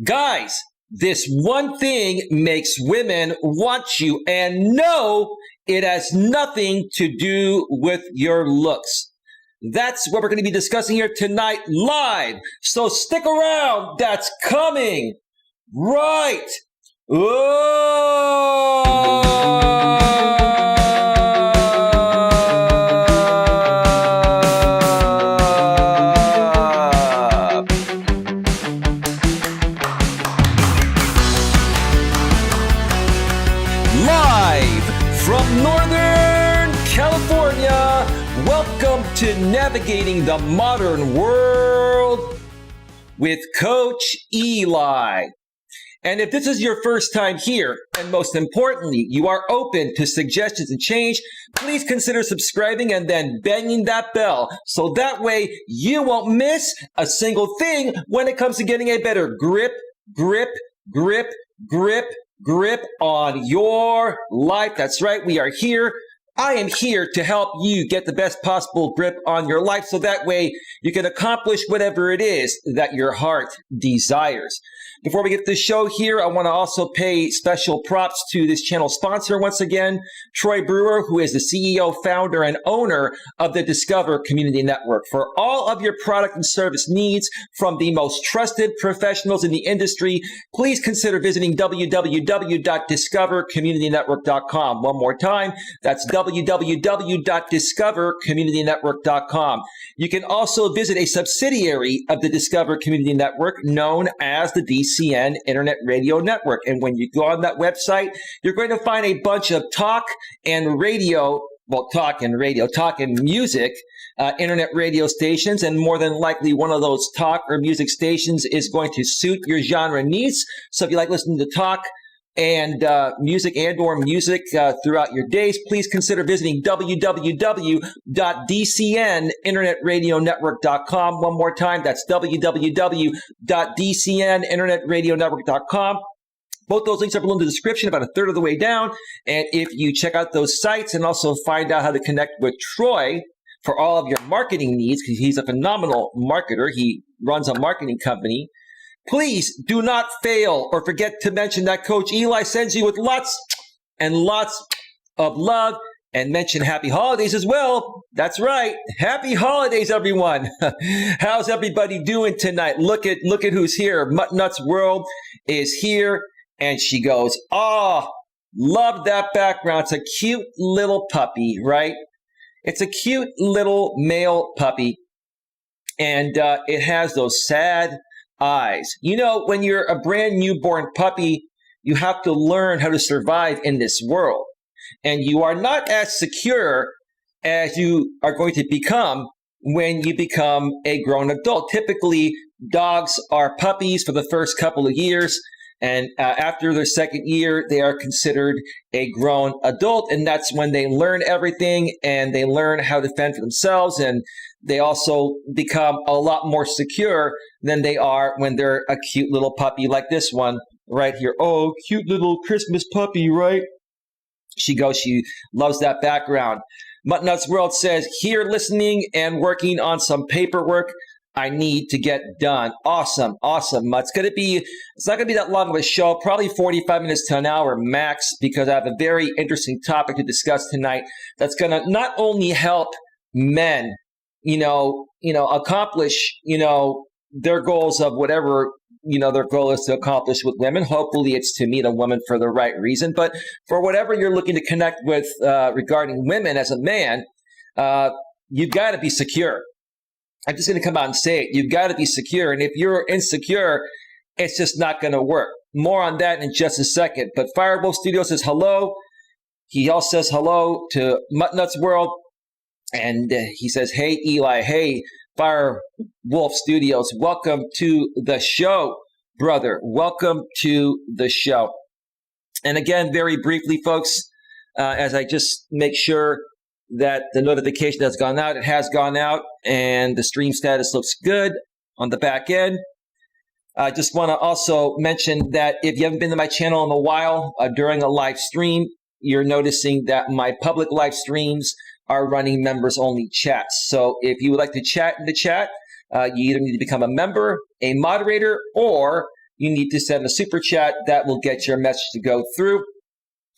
Guys, this one thing makes women want you, and no, it has nothing to do with your looks. That's what we're going to be discussing here tonight live. So stick around. That's coming right live from Northern California. Welcome to Navigating the Modern World with Coach Eli. And if this is your first time here, and most importantly, you are open to suggestions and change, please consider subscribing and then banging that bell so that way you won't miss a single thing when it comes to getting a better grip on your life. That's right, we are here. I am here to help you get the best possible grip on your life so that way you can accomplish whatever it is that your heart desires. Before we get to the show here, I want to also pay special props to this channel sponsor once again, Troy Brewer, who is the CEO, founder, and owner of the Discover Community Network. For all of your product and service needs from the most trusted professionals in the industry, please consider visiting www.discovercommunitynetwork.com. One more time, that's www.discovercommunitynetwork.com. You can also visit a subsidiary of the Discover Community Network known as the DCN Internet Radio Network. And when you go on that website, you're going to find a bunch of talk and music, internet radio stations, and more than likely one of those talk or music stations is going to suit your genre needs. So if you like listening to talk and music throughout your days, please consider visiting www.dcninternetradionetwork.com. One more time, that's www.dcninternetradionetwork.com. Both those links are below in the description, about a third of the way down. And if you check out those sites and also find out how to connect with Troy for all of your marketing needs, because he's a phenomenal marketer, he runs a marketing company, please do not fail or forget to mention that Coach Eli sends you with lots and lots of love, and mention happy holidays as well. That's right. Happy holidays, everyone. How's everybody doing tonight? Look at who's here. Muttnuts World is here, and she goes, "Oh, love that background. It's a cute little puppy, right? It's a cute little male puppy, and it has those sad eyes. You know, when you're a brand newborn puppy, you have to learn how to survive in this world. And you are not as secure as you are going to become when you become a grown adult. Typically, dogs are puppies for the first couple of years. And after their second year, they are considered a grown adult. And that's when they learn everything and they learn how to fend for themselves. And they also become a lot more secure than they are when they're a cute little puppy like this one right here. Oh, cute little Christmas puppy, right? She loves that background. Muttnuts World says, here listening and working on some paperwork I need to get done. Awesome. It's not going to be that long of a show, probably 45 minutes to an hour max, because I have a very interesting topic to discuss tonight that's going to not only help men, accomplish, their goals of whatever, their goal is to accomplish with women. Hopefully it's to meet a woman for the right reason. But for whatever you're looking to connect with regarding women as a man, you've got to be secure. I'm just going to come out and say it. You've got to be secure. And if you're insecure, it's just not going to work. More on that in just a second. But Firewolf Studio says hello. He also says hello to Muttnuts World. And he says, hey, Eli. Hey, Firewolf Studios. Welcome to the show, brother. Welcome to the show. And again, very briefly, folks, as I just make sure that the notification has gone out. It has gone out, and the stream status looks good on the back end. I just want to also mention that if you haven't been to my channel in a while, during a live stream, you're noticing that my public live streams are running members-only chats. So if you would like to chat in the chat, you either need to become a member, a moderator, or you need to send a super chat. That will get your message to go through.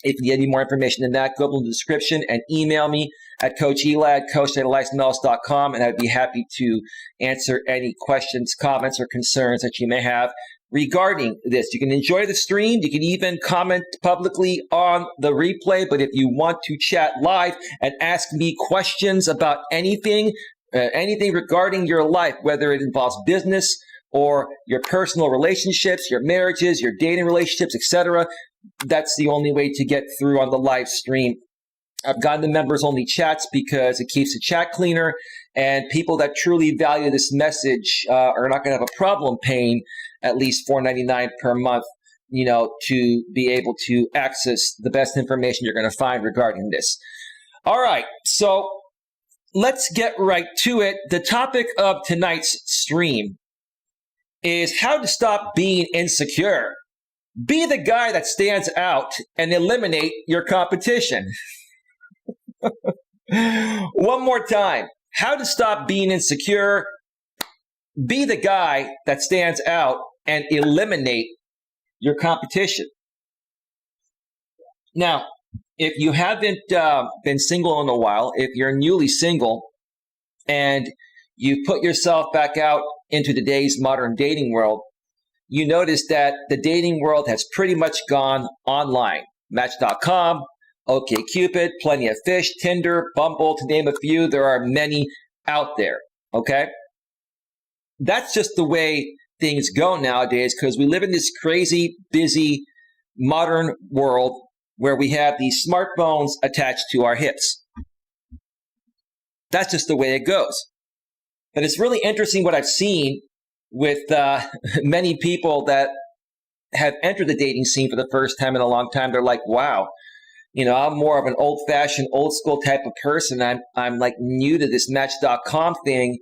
If you need any more information than that, go up in the description and email me at Coach Eli at coacheli@melas.com, and I'd be happy to answer any questions, comments, or concerns that you may have regarding this. You can enjoy the stream. You can even comment publicly on the replay. But if you want to chat live and ask me questions about anything regarding your life, whether it involves business or your personal relationships, your marriages, your dating relationships, etc., that's the only way to get through on the live stream. I've gotten the members only chats because it keeps the chat cleaner, and people that truly value this message are not going to have a problem paying at least $4.99 per month, to be able to access the best information you're going to find regarding this. All right, so let's get right to it. The topic of tonight's stream is how to stop being insecure. Be the guy that stands out and eliminate your competition. One more time. How to stop being insecure. Be the guy that stands out and eliminate your competition. Now, if you haven't been single in a while, if you're newly single and you put yourself back out into today's modern dating world, you notice that the dating world has pretty much gone online. Match.com, OkCupid, Plenty of Fish, Tinder, Bumble, to name a few. There are many out there, okay? That's just the way things go nowadays because we live in this crazy, busy, modern world where we have these smartphones attached to our hips. That's just the way it goes. But it's really interesting what I've seen with many people that have entered the dating scene for the first time in a long time. They're like, wow, I'm more of an old-fashioned, old-school type of person. I'm like new to this Match.com thing.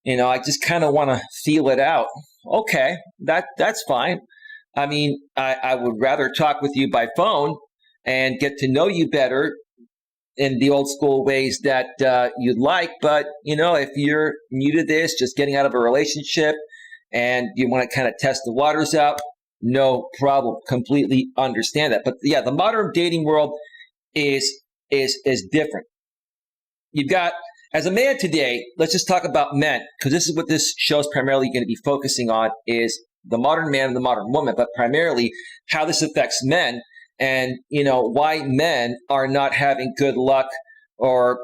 I just kind of want to feel it out. Okay, that's fine. I mean, I would rather talk with you by phone and get to know you better in the old school ways that you'd like. But, if you're new to this, just getting out of a relationship and you want to kind of test the waters out, no problem. Completely understand that. But yeah, the modern dating world is different. You've got, as a man today, let's just talk about men, because this is what this show is primarily going to be focusing on, is the modern man and the modern woman, but primarily how this affects men and, why men are not having good luck or,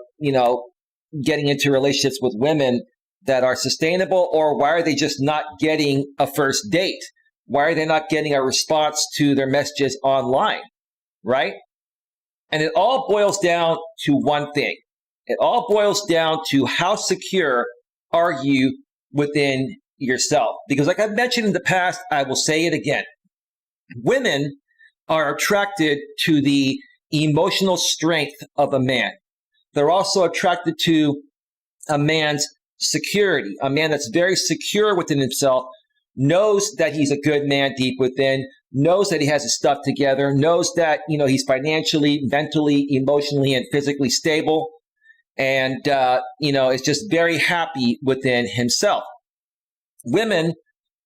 getting into relationships with women that are sustainable, or why are they just not getting a first date? Why are they not getting a response to their messages online, right? And it all boils down to one thing. It all boils down to how secure are you within yourself? Because like I've mentioned in the past, I will say it again. Women are attracted to the emotional strength of a man. They're also attracted to a man's security, a man that's very secure within himself, knows that he's a good man deep within, knows that he has his stuff together, knows that, he's financially, mentally, emotionally, and physically stable, and, is just very happy within himself. Women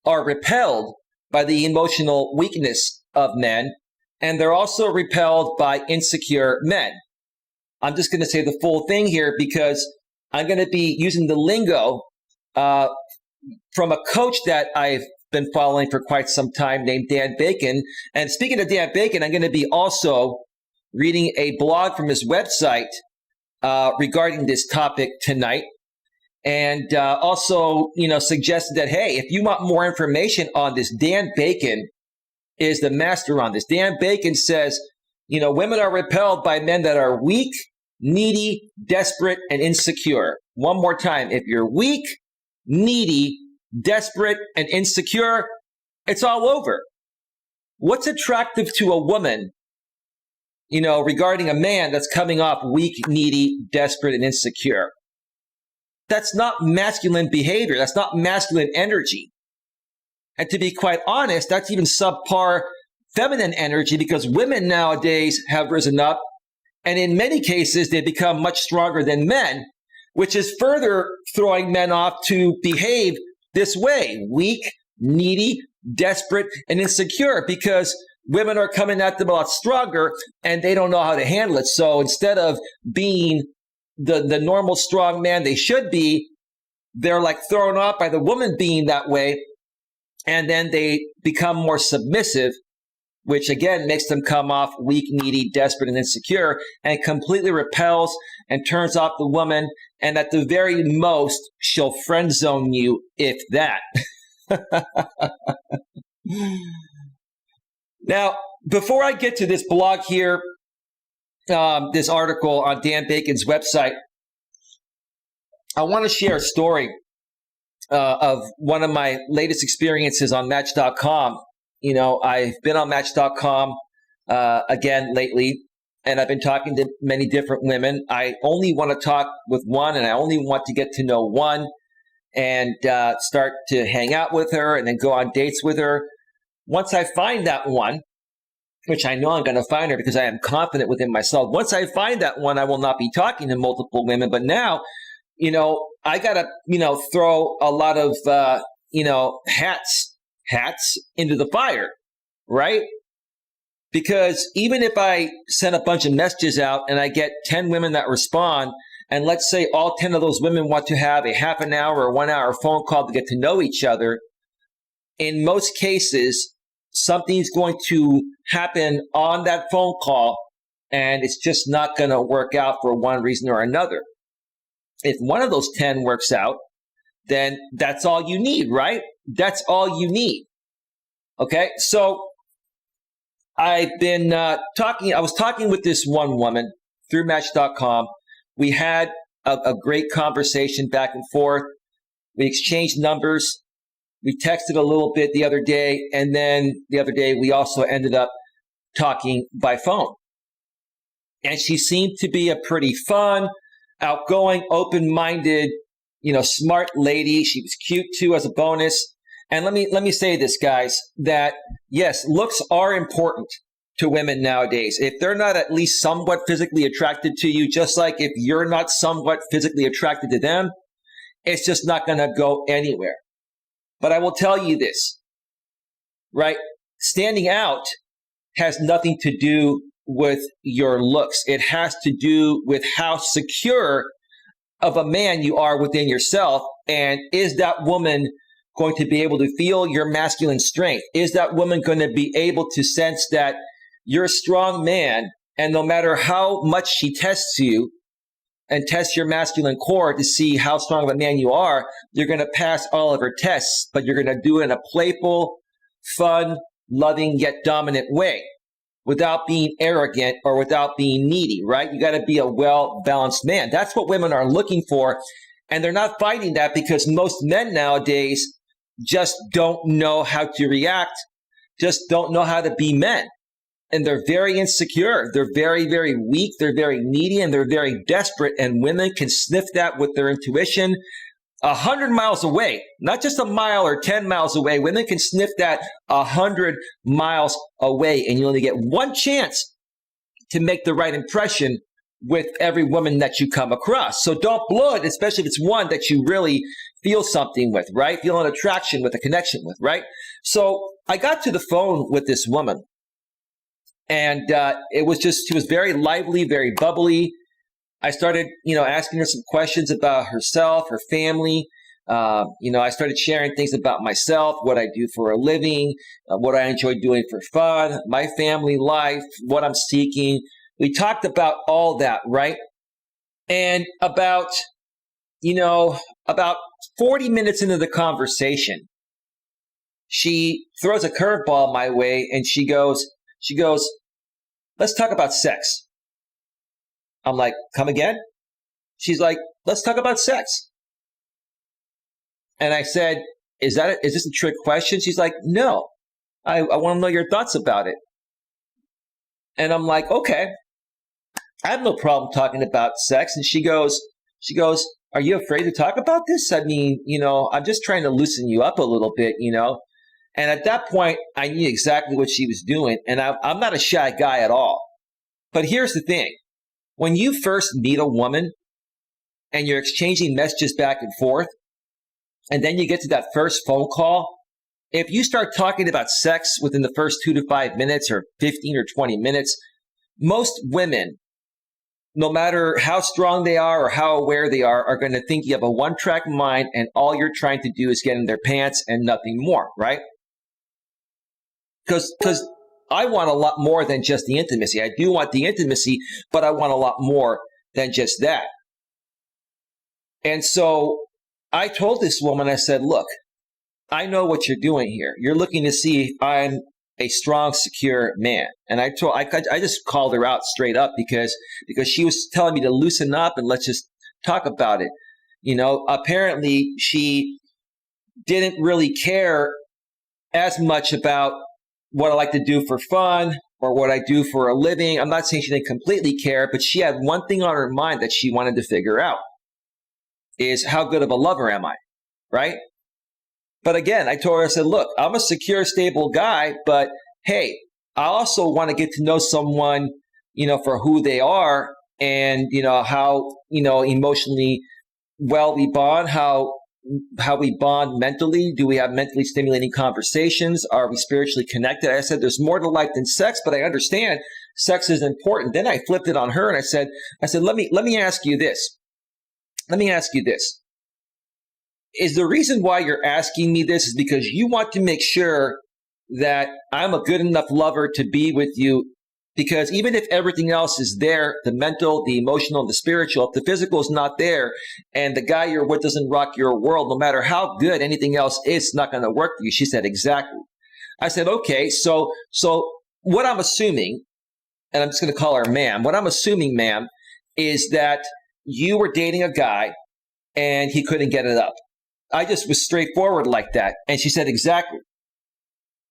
are repelled by the emotional weakness of men, and they're also repelled by insecure men. I'm just going to say the full thing here because I'm going to be using the lingo from a coach that I've been following for quite some time named Dan Bacon. And speaking of Dan Bacon, I'm going to be also reading a blog from his website regarding this topic tonight. And also, suggested that, hey, if you want more information on this, Dan Bacon is the master on this. Dan Bacon says, women are repelled by men that are weak, needy, desperate, and insecure. One more time. If you're weak, needy, desperate, and insecure, it's all over. What's attractive to a woman, regarding a man that's coming off weak, needy, desperate, and insecure? That's not masculine behavior. That's not masculine energy. And to be quite honest, that's even subpar feminine energy, because women nowadays have risen up, and in many cases, they become much stronger than men, which is further throwing men off to behave this way: weak, needy, desperate, and insecure because women are coming at them a lot stronger and they don't know how to handle it. So instead of being the normal strong man they should be, they're like thrown off by the woman being that way. And then they become more submissive, which again makes them come off weak, needy, desperate, and insecure, and completely repels and turns off the woman. And at the very most, she'll friend zone you, if that. Now, before I get to this blog here, this article on Dan Bacon's website, I want to share a story of one of my latest experiences on Match.com. You know, I've been on Match.com again lately, and I've been talking to many different women. I only want to talk with one, and I only want to get to know one and start to hang out with her and then go on dates with her. Once I find that one, which I know I'm going to find her because I am confident within myself. Once I find that one, I will not be talking to multiple women. But now, you know, I got to, throw a lot of, hats into the fire, right? Because even if I send a bunch of messages out and I get 10 women that respond, and let's say all 10 of those women want to have a half an hour or 1 hour phone call to get to know each other, in most cases, something's going to happen on that phone call, and it's just not going to work out for one reason or another. If one of those 10 works out, then that's all you need, right? That's all you need. Okay, so I've been I was talking with this one woman through Match.com. We had a great conversation back and forth. We exchanged numbers. We texted a little bit the other day, and then the other day we also ended up talking by phone. And she seemed to be a pretty fun, outgoing, open-minded, smart lady. She was cute too as a bonus. And let me say this, guys, that yes, looks are important to women nowadays. If they're not at least somewhat physically attracted to you, just like if you're not somewhat physically attracted to them, it's just not going to go anywhere. But I will tell you this, right? Standing out has nothing to do with your looks. It has to do with how secure of a man you are within yourself. And is that woman going to be able to feel your masculine strength? Is that woman going to be able to sense that you're a strong man, and no matter how much she tests you and tests your masculine core to see how strong of a man you are, you're going to pass all of her tests, but you're going to do it in a playful, fun, loving, yet dominant way without being arrogant or without being needy, right? You got to be a well-balanced man. That's what women are looking for, and they're not finding that because most men nowadays just don't know how to react, just don't know how to be men. And they're very insecure. They're very, very weak. They're very needy, and they're very desperate. And women can sniff that with their intuition 100 miles away, not just a mile or 10 miles away. Women can sniff that 100 miles away. And you only get one chance to make the right impression with every woman that you come across. So don't blow it, especially if it's one that you really feel something with, right? Feel an attraction with, a connection with, right? So I got to the phone with this woman. And she was very lively, very bubbly. I started, asking her some questions about herself, her family. I started sharing things about myself, what I do for a living, what I enjoy doing for fun, my family life, what I'm seeking. We talked about all that, right? And about 40 minutes into the conversation, she throws a curveball my way, and she goes, "Let's talk about sex." I'm like, "Come again?" She's like, "Let's talk about sex." And I said, is this a trick question? She's like, "No, I want to know your thoughts about it." And I'm like, "Okay, I have no problem talking about sex." And she goes, "Are you afraid to talk about this? I mean, I'm just trying to loosen you up a little bit, And at that point, I knew exactly what she was doing. And I'm not a shy guy at all. But here's the thing. When you first meet a woman and you're exchanging messages back and forth, and then you get to that first phone call if you start talking about sex within the first 2 to 5 minutes or 15 or 20 minutes, most women, no matter how strong they are or how aware they are going to think you have a one-track mind and all you're trying to do is get in their pants and nothing more, right? Because I want a lot more than just the intimacy. I do want the intimacy, but I want a lot more than just that. And so I told this woman, I said, look, I know what you're doing here. You're looking to see if I'm a strong, secure man. And I just called her out straight up because she was telling me to loosen up and let's just talk about it. Apparently she didn't really care as much about what I like to do for fun or what I do for a living. I'm not saying she didn't completely care, but she had one thing on her mind that she wanted to figure out is how good of a lover am I, right? But again, I told her, I said, look, I'm a secure, stable guy, but hey, I also want to get to know someone, for who they are and, how, emotionally well we bond, how we bond mentally. Do we have mentally stimulating conversations? Are we spiritually connected? I said, there's more to life than sex, but I understand sex is important. Then I flipped it on her and I said, let me ask you this. Let me ask you this. Is the reason why you're asking me this is because you want to make sure that I'm a good enough lover to be with you? Because even if everything else is there, the mental, the emotional, the spiritual, if the physical is not there and the guy you're with doesn't rock your world, no matter how good anything else is, it's not going to work for you. She said, exactly. I said, okay, so what I'm assuming, and I'm just going to call her ma'am, what I'm assuming, ma'am, is that you were dating a guy and he couldn't get it up. I just was straightforward like that. And she said, exactly.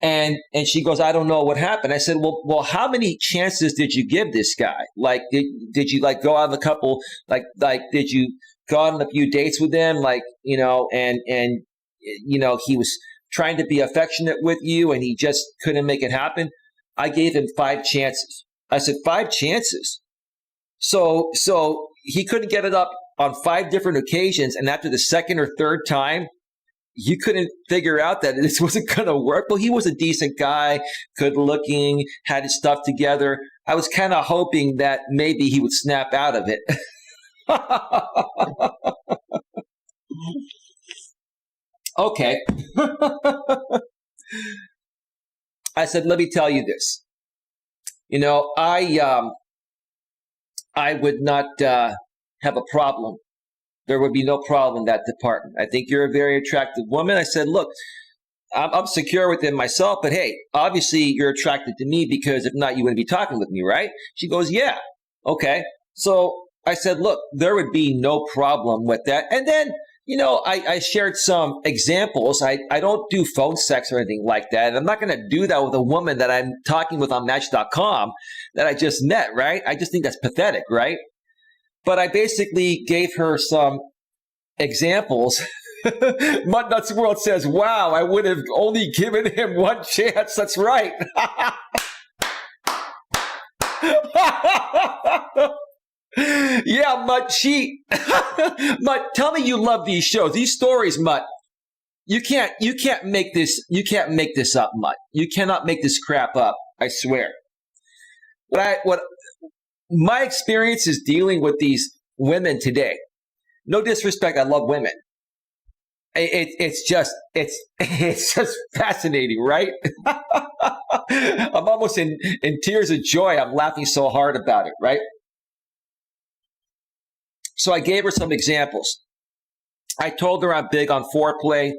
And she goes, I don't know what happened. I said, well, how many chances did you give this guy? Like, did you go on a couple, did you go on a few dates with him? And he was trying to be affectionate with you and he just couldn't make it happen. I gave him 5 chances. I said, 5 chances. So he couldn't get it up on 5 different occasions. And after the second or third time, you couldn't figure out that this wasn't going to work. Well, he was a decent guy, good looking, had his stuff together. I was kind of hoping that maybe he would snap out of it. Okay. I said, let me tell you this. I would not have a problem. There would be no problem in that department. I think you're a very attractive woman. I said, look, I'm secure within myself, but hey, obviously you're attracted to me because if not, you wouldn't be talking with me, right? She goes, yeah. Okay. So I said, look, there would be no problem with that. And then, I shared some examples. I don't do phone sex or anything like that. And I'm not going to do that with a woman that I'm talking with on Match.com that I just met, right? I just think that's pathetic, right? But I basically gave her some examples. Mud Nuts World says, wow, I would have only given him 1 chance. That's right. Yeah, Mutt, Mutt, tell me you love these shows, these stories, Mutt. You can't make this up, Mutt. You cannot make this crap up. I swear. What my experience is dealing with these women today. No disrespect, I love women. It's just fascinating, right? I'm almost in tears of joy. I'm laughing so hard about it, right? So I gave her some examples. I told her I'm big on foreplay.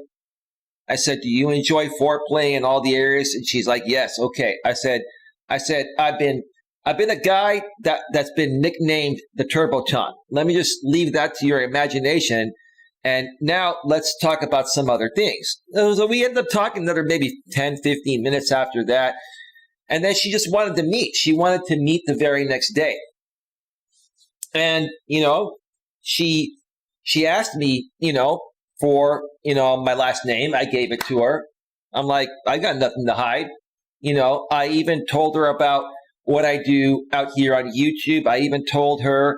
I said, do you enjoy foreplay in all the areas? And she's like, yes. Okay. I said, I've been a guy that's been nicknamed the Turbo Tongue. Let me just leave that to your imagination. And now let's talk about some other things. So we ended up talking another maybe 10, 15 minutes after that. And then she just wanted to meet. She wanted to meet the very next day. And, she asked me, for, my last name. I gave it to her. I'm like, I got nothing to hide. I even told her about what I do out here on YouTube. I even told her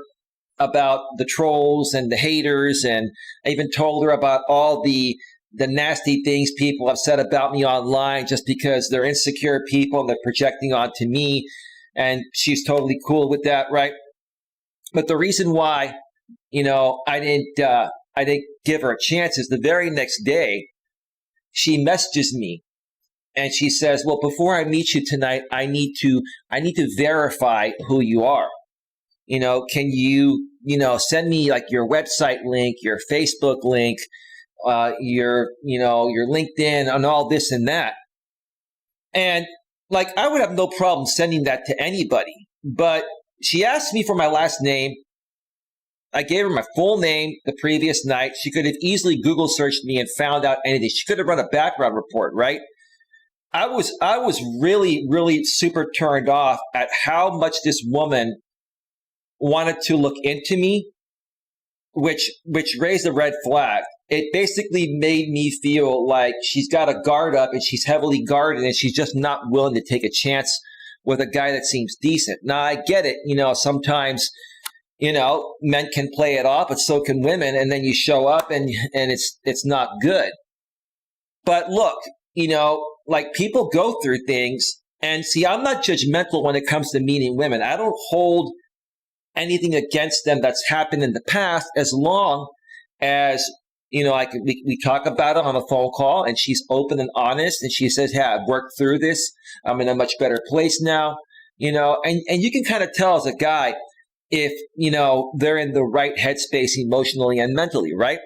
about the trolls and the haters. And I even told her about all the the nasty things people have said about me online just because they're insecure people and they're projecting onto me. And she's totally cool with that, right? But the reason why, I didn't give her a chance is the very next day, she messages me and she says, well, before I meet you tonight, I need to verify who you are. Can you, send me like your website link, your Facebook link, your LinkedIn and all this and that. And like, I would have no problem sending that to anybody, but she asked me for my last name. I gave her my full name the previous night. She could have easily Google searched me and found out anything. She could have run a background report, right? I was really, really super turned off at how much this woman wanted to look into me, which raised a red flag. It basically made me feel like she's got a guard up and she's heavily guarded and she's just not willing to take a chance with a guy that seems decent. Now, I get it. Sometimes, men can play it off, but so can women. And then you show up and it's not good. But look, like people go through things, and see, I'm not judgmental when it comes to meeting women. I don't hold anything against them that's happened in the past, as long as, we talk about it on a phone call and she's open and honest and she says, hey, I've worked through this. I'm in a much better place now, and you can kind of tell as a guy if, they're in the right headspace emotionally and mentally, right?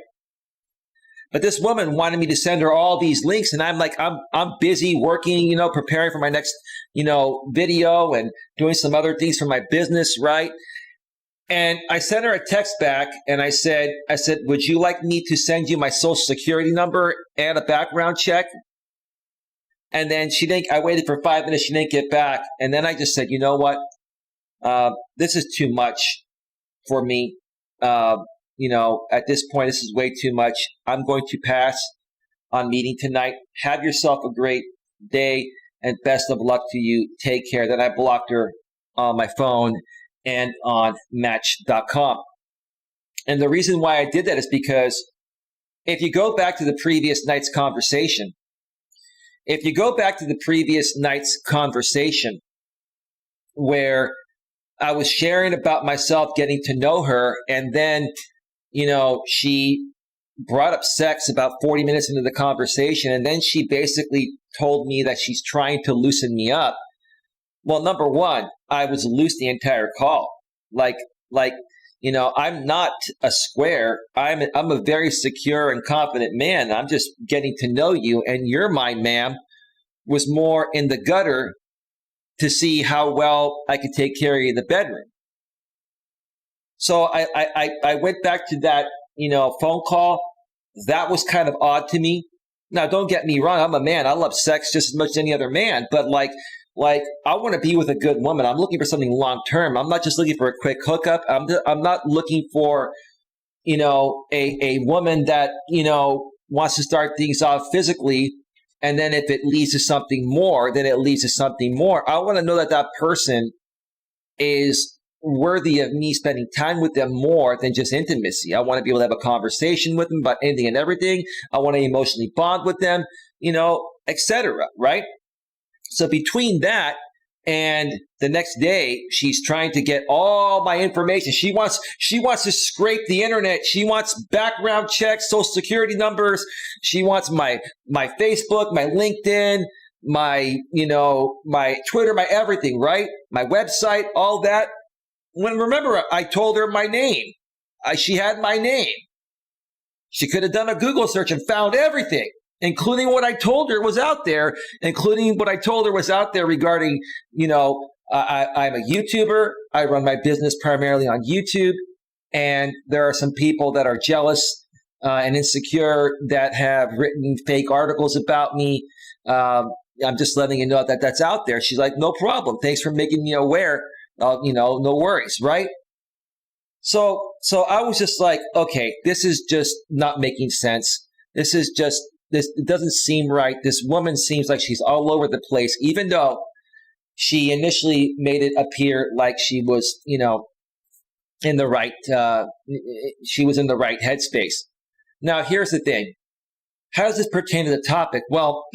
But this woman wanted me to send her all these links, and I'm like, I'm busy working, preparing for my next, video and doing some other things for my business, right? And I sent her a text back, and I said, would you like me to send you my social security number and a background check? And then I waited for 5 minutes, she didn't get back. And then I just said, you know what? This is too much for me. At this point, this is way too much. I'm going to pass on meeting tonight. Have yourself a great day and best of luck to you. Take care. Then I blocked her on my phone and on Match.com. And the reason why I did that is because if you go back to the previous night's conversation, where I was sharing about myself, getting to know her, and then, she brought up sex about 40 minutes into the conversation, and then she basically told me that she's trying to loosen me up. Well, number one, I was loose the entire call. I'm not a square. I'm a very secure and confident man. I'm just getting to know you, and your mind, ma'am, was more in the gutter to see how well I could take care of you in the bedroom. So I went back to that, phone call. That was kind of odd to me. Now, don't get me wrong. I'm a man. I love sex just as much as any other man. But like I want to be with a good woman. I'm looking for something long term. I'm not just looking for a quick hookup. I'm not looking for, a woman that, wants to start things off physically. And then if it leads to something more, then it leads to something more. I want to know that person is worthy of me spending time with them more than just intimacy. I want to be able to have a conversation with them about anything and everything. I want to emotionally bond with them, etc. Right? So between that and the next day, she's trying to get all my information. She wants to scrape the internet. She wants background checks, social security numbers. She wants my Facebook, my LinkedIn, my Twitter, my everything, right? My website, all that. Remember, I told her my name. She had my name. She could have done a Google search and found everything, including what I told her was out there, regarding, I'm a YouTuber. I run my business primarily on YouTube. And there are some people that are jealous and insecure that have written fake articles about me. I'm just letting you know that that's out there. She's like, no problem. Thanks for making me aware. No worries, right? So I was just like, okay, this is just not making sense. It doesn't seem right. This woman seems like she's all over the place, even though she initially made it appear like she was, in the right, she was in the right headspace. Now, here's the thing. how does this pertain to the topic? Well,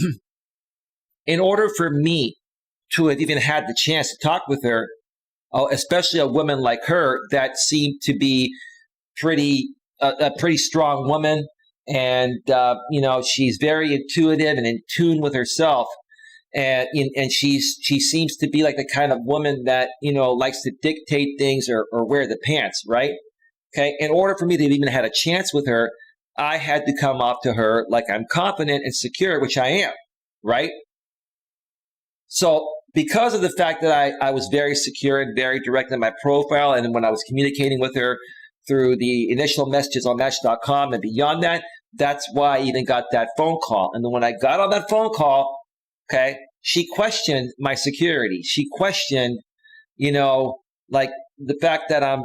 in order for me to have even had the chance to talk with her, especially a woman like her that seemed to be a pretty strong woman, and she's very intuitive and in tune with herself, and she seems to be like the kind of woman that likes to dictate things or wear the pants, right? Okay, in order for me to have even had a chance with her, I had to come off to her like I'm confident and secure, which I am, right? So because of the fact that I was very secure and very direct in my profile, and when I was communicating with her through the initial messages on Match.com and beyond that, that's why I even got that phone call. And then when I got on that phone call, okay, she questioned my security. She questioned, like the fact that I'm,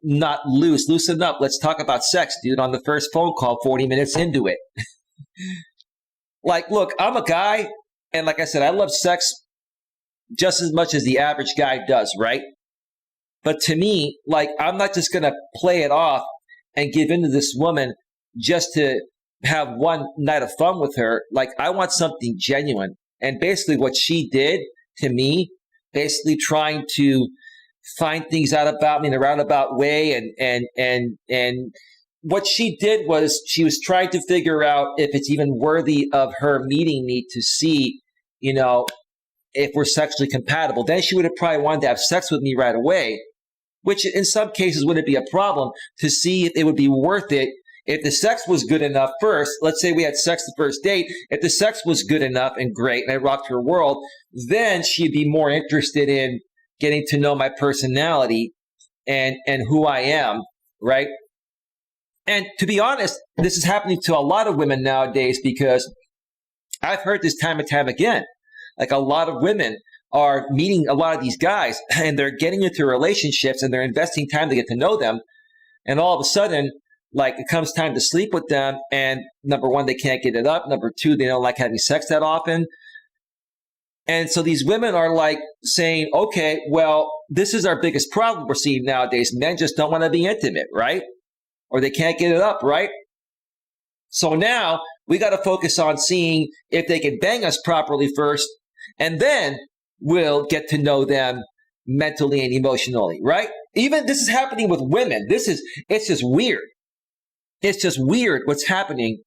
not loose. Loosen up. Let's talk about sex, dude, on the first phone call, 40 minutes into it. Like, look, I'm a guy, and like I said, I love sex just as much as the average guy does, right? But to me, like, I'm not just going to play it off and give in to this woman just to have one night of fun with her. Like, I want something genuine. And basically what she did to me, basically trying to find things out about me in a roundabout way, and what she did was she was trying to figure out if it's even worthy of her meeting me to see, if we're sexually compatible. Then she would have probably wanted to have sex with me right away, which in some cases wouldn't be a problem, to see if it would be worth it. If the sex was good enough first, let's say we had sex the first date, if the sex was good enough and great and I rocked her world, then she'd be more interested in getting to know my personality and who I am, right? And to be honest, this is happening to a lot of women nowadays, because I've heard this time and time again. Like, a lot of women are meeting a lot of these guys and they're getting into relationships and they're investing time to get to know them. And all of a sudden, like, it comes time to sleep with them, and number one, they can't get it up. Number two, they don't like having sex that often. And so these women are like saying, okay, well, this is our biggest problem we're seeing nowadays. Men just don't want to be intimate, right? Or they can't get it up, right? So now we got to focus on seeing if they can bang us properly first, and then we'll get to know them mentally and emotionally, right? Even this is happening with women. It's just weird. It's just weird what's happening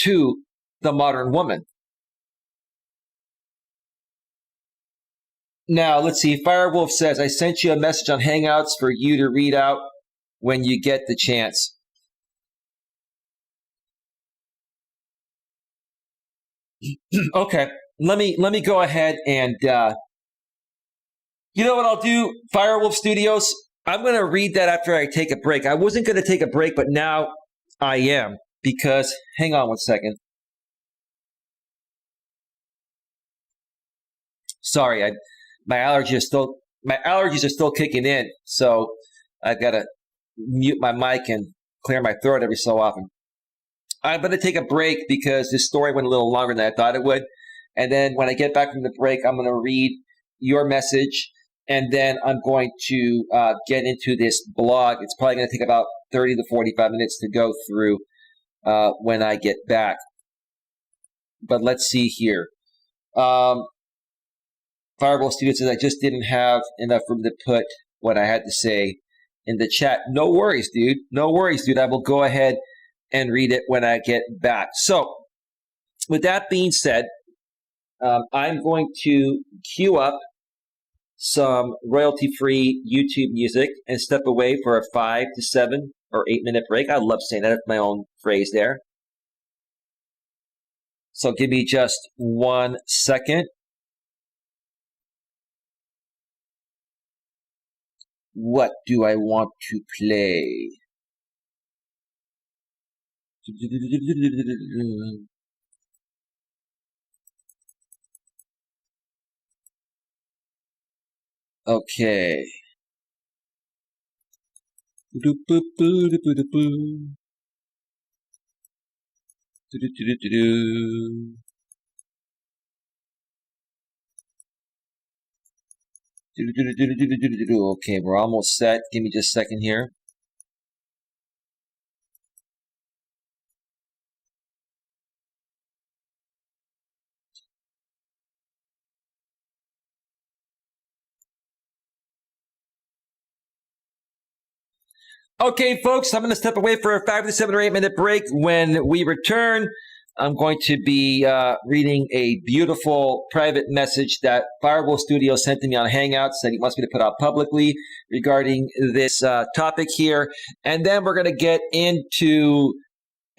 to the modern woman. Now, let's see. Firewolf says, I sent you a message on Hangouts for you to read out when you get the chance. Okay, let me go ahead and you know what I'll do, Firewolf Studios? I'm going to read that after I take a break. I wasn't going to take a break, but now I am, because hang on one second. Sorry, my allergies are still kicking in, so I've got to mute my mic and clear my throat every so often. I'm going to take a break because this story went a little longer than I thought it would. And then when I get back from the break, I'm going to read your message, and then I'm going to get into this blog. It's probably going to take about 30 to 45 minutes to go through when I get back. But let's see here. Fireball Studio says, I just didn't have enough room to put what I had to say in the chat. No worries, dude. No worries, dude. I will go ahead and read it when I get back. So, with that being said, I'm going to queue up some royalty-free YouTube music and step away for a 5 to 7 or 8 minute break. I love saying that. That's my own phrase there. So give me just 1 second. What do I want to play? Okay. Okay, we're almost set. Give me just a second here. Okay, folks, I'm going to step away for a 5 to 7 or 8 minute break. When we return, I'm going to be reading a beautiful private message that Firewall Studio sent to me on Hangouts that he wants me to put out publicly regarding this topic here. And then we're going to get into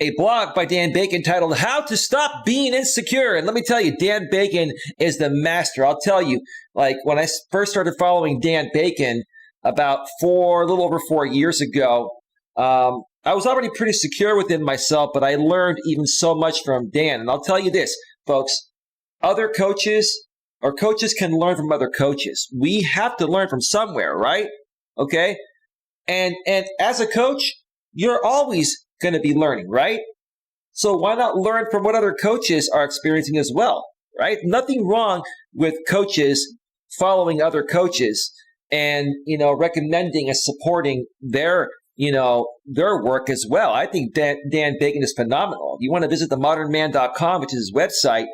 a blog by Dan Bacon titled How to Stop Being Insecure. And let me tell you, Dan Bacon is the master. I'll tell you, like when I first started following Dan Bacon about a little over 4 years ago, I was already pretty secure within myself, but I learned even so much from Dan. And I'll tell you this, folks, other coaches or coaches can learn from other coaches. We have to learn from somewhere, right? Okay. And as a coach, you're always going to be learning, right? So why not learn from what other coaches are experiencing as well, right? Nothing wrong with coaches following other coaches and, recommending and supporting their work as well. I think Dan Bacon is phenomenal. If you want to visit themodernman.com, which is his website,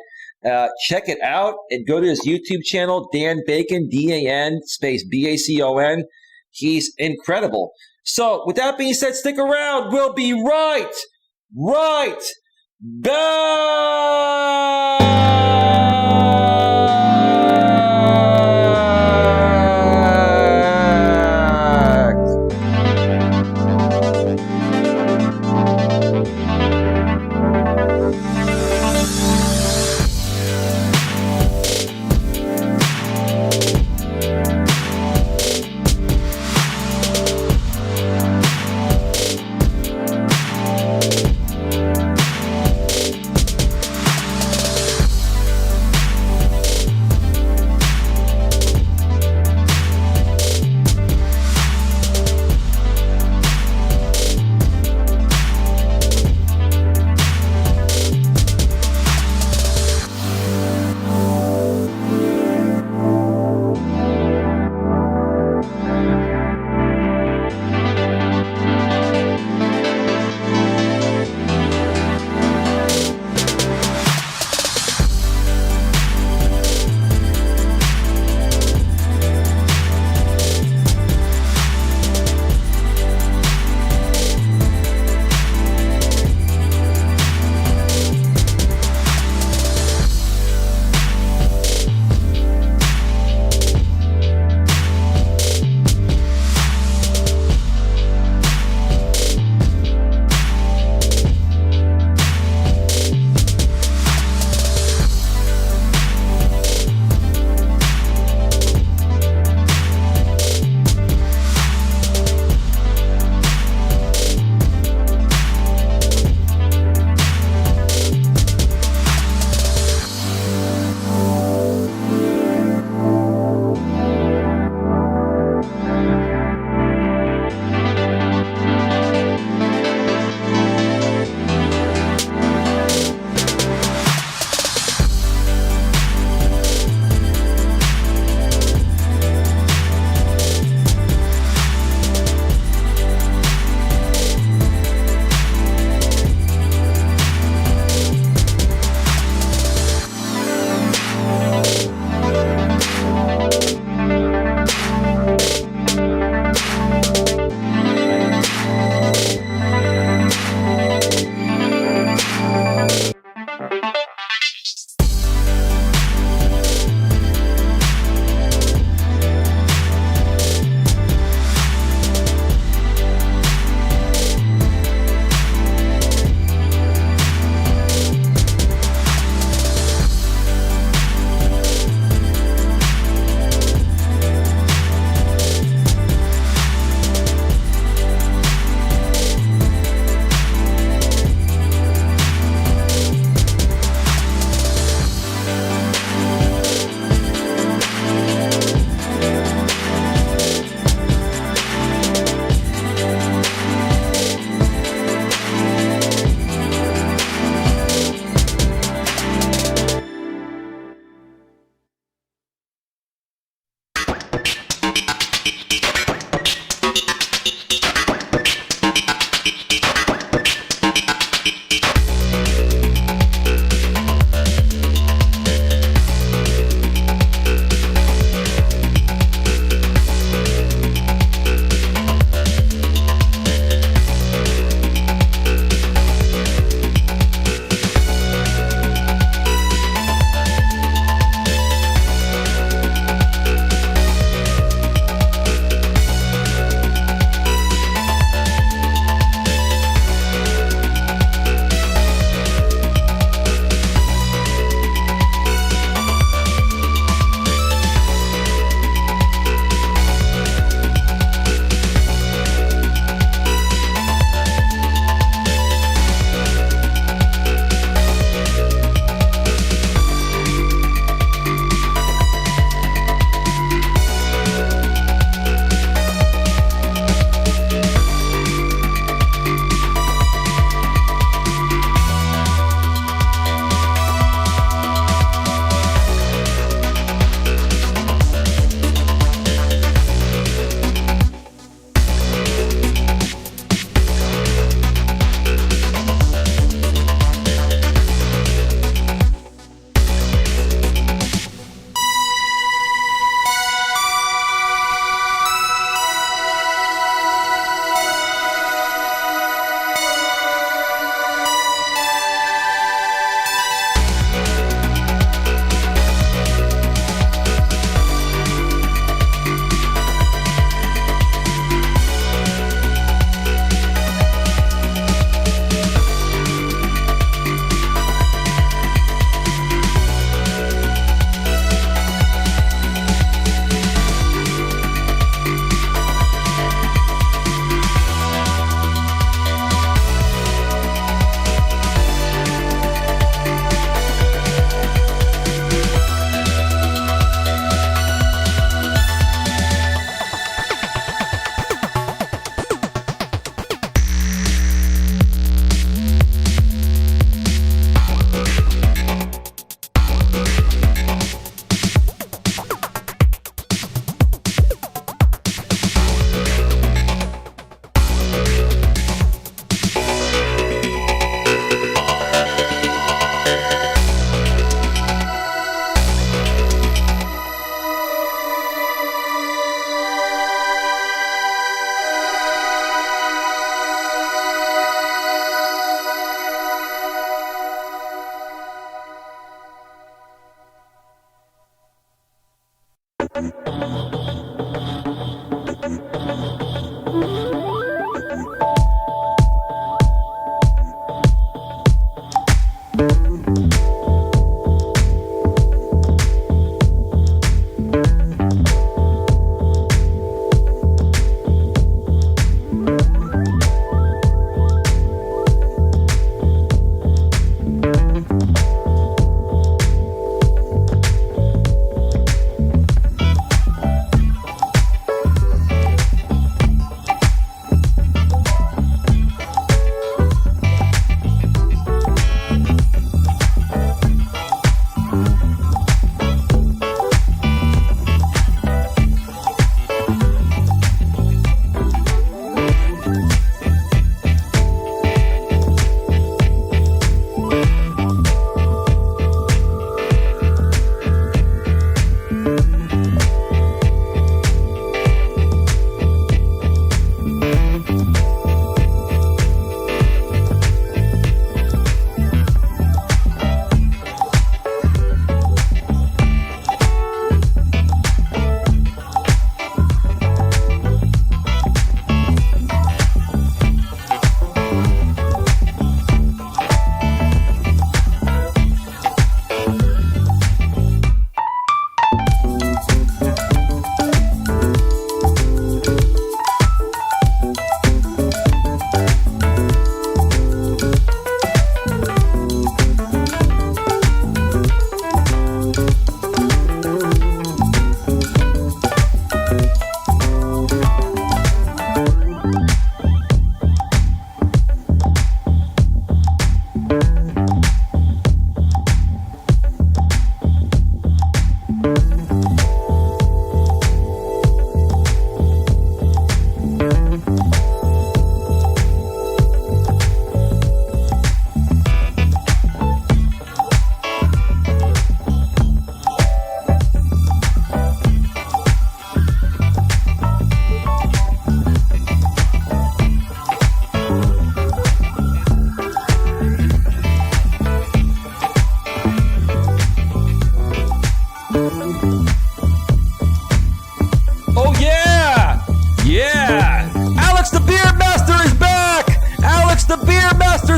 check it out and go to his YouTube channel, Dan Bacon, DAN space BACON. He's incredible. So with that being said, stick around. We'll be right back.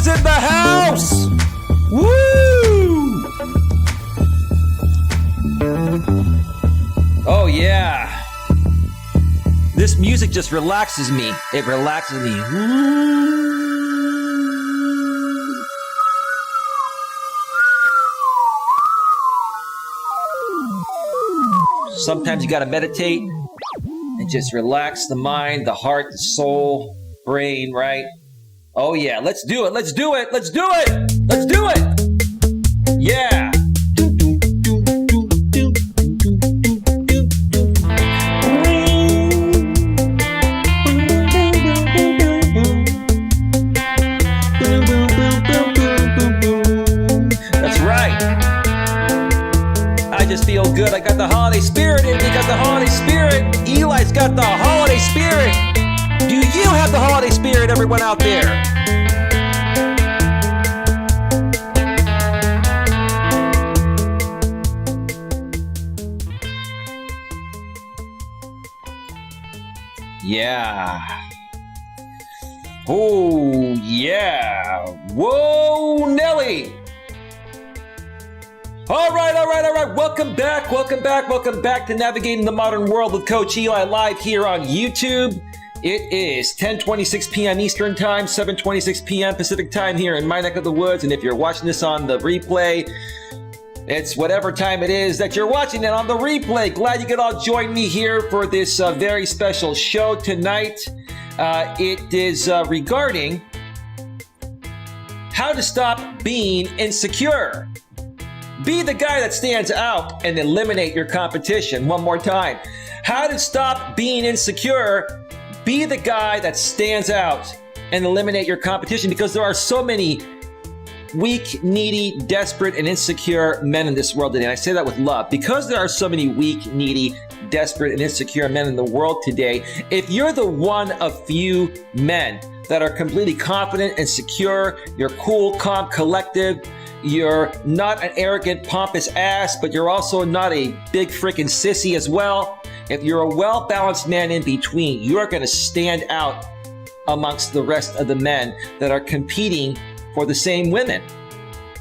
in the house. Woo! Oh yeah. This music just relaxes me. It relaxes me. Sometimes you gotta meditate and just relax the mind, the heart, the soul, brain, right? Oh yeah, let's do it, let's do it, let's do it, let's do it! Yeah! That's right. I just feel good, I got the holiday spirit in me, got the holiday spirit. Eli's got the holiday spirit. Do you have the holiday spirit, everyone out there? Yeah. Oh, yeah. Whoa, Nelly. All right. Welcome back to Navigating the Modern World with Coach Eli live here on YouTube. It is 10:26 p.m. Eastern Time, 7:26 p.m. Pacific Time here in my neck of the woods. And if you're watching this on the replay, it's whatever time it is that you're watching it on the replay. Glad you could all join me here for this very special show tonight. It is regarding how to stop being insecure. Be the guy that stands out and eliminate your competition. One more time. How to stop being insecure. Be the guy that stands out and eliminate your competition, because there are so many weak, needy, desperate, and insecure men in this world today. And I say that with love. Because there are so many weak, needy, desperate, and insecure men in the world today, if you're the one of few men that are completely confident and secure, you're cool, calm, collective, You're not an arrogant, pompous ass, but you're also not a big freaking sissy as well. If you're a well-balanced man in between, you are going to stand out amongst the rest of the men that are competing for the same women.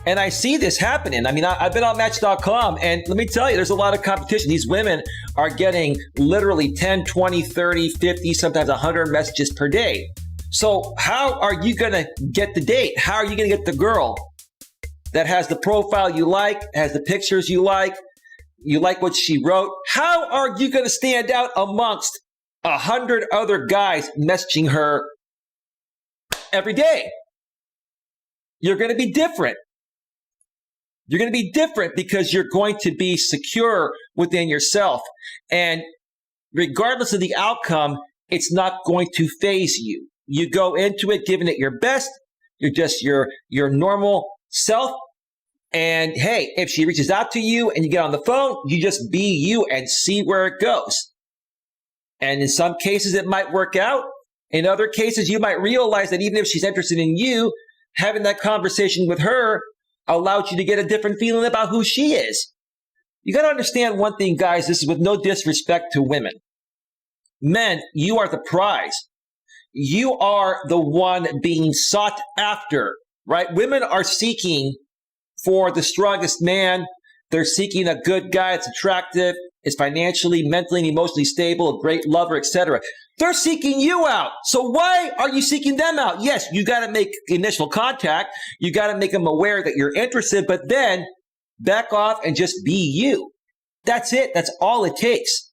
And I see this happening. I mean, I've been on Match.com, and let me tell you, there's a lot of competition. These women are getting literally 10, 20, 30, 50, sometimes 100 messages per day. So how are you going to get the date? How are you going to get the girl that has the profile you like, has the pictures you like what she wrote? How are you going to stand out amongst 100 other guys messaging her every day? You're going to be different. You're going to be different because you're going to be secure within yourself. And regardless of the outcome, it's not going to faze you. You go into it giving it your best. You're just your normal self. And hey, if she reaches out to you and you get on the phone, you just be you and see where it goes. And in some cases, it might work out. In other cases, you might realize that even if she's interested in you, having that conversation with her allowed you to get a different feeling about who she is. You got to understand one thing, guys. This is with no disrespect to women. Men, you are the prize. You are the one being sought after, right? Women are seeking for the strongest man. They're seeking a good guy that's attractive, is financially, mentally, and emotionally stable, a great lover, etc. They're seeking you out. So why are you seeking them out? Yes, you got to make initial contact. You got to make them aware that you're interested, but then back off and just be you. That's it. That's all it takes.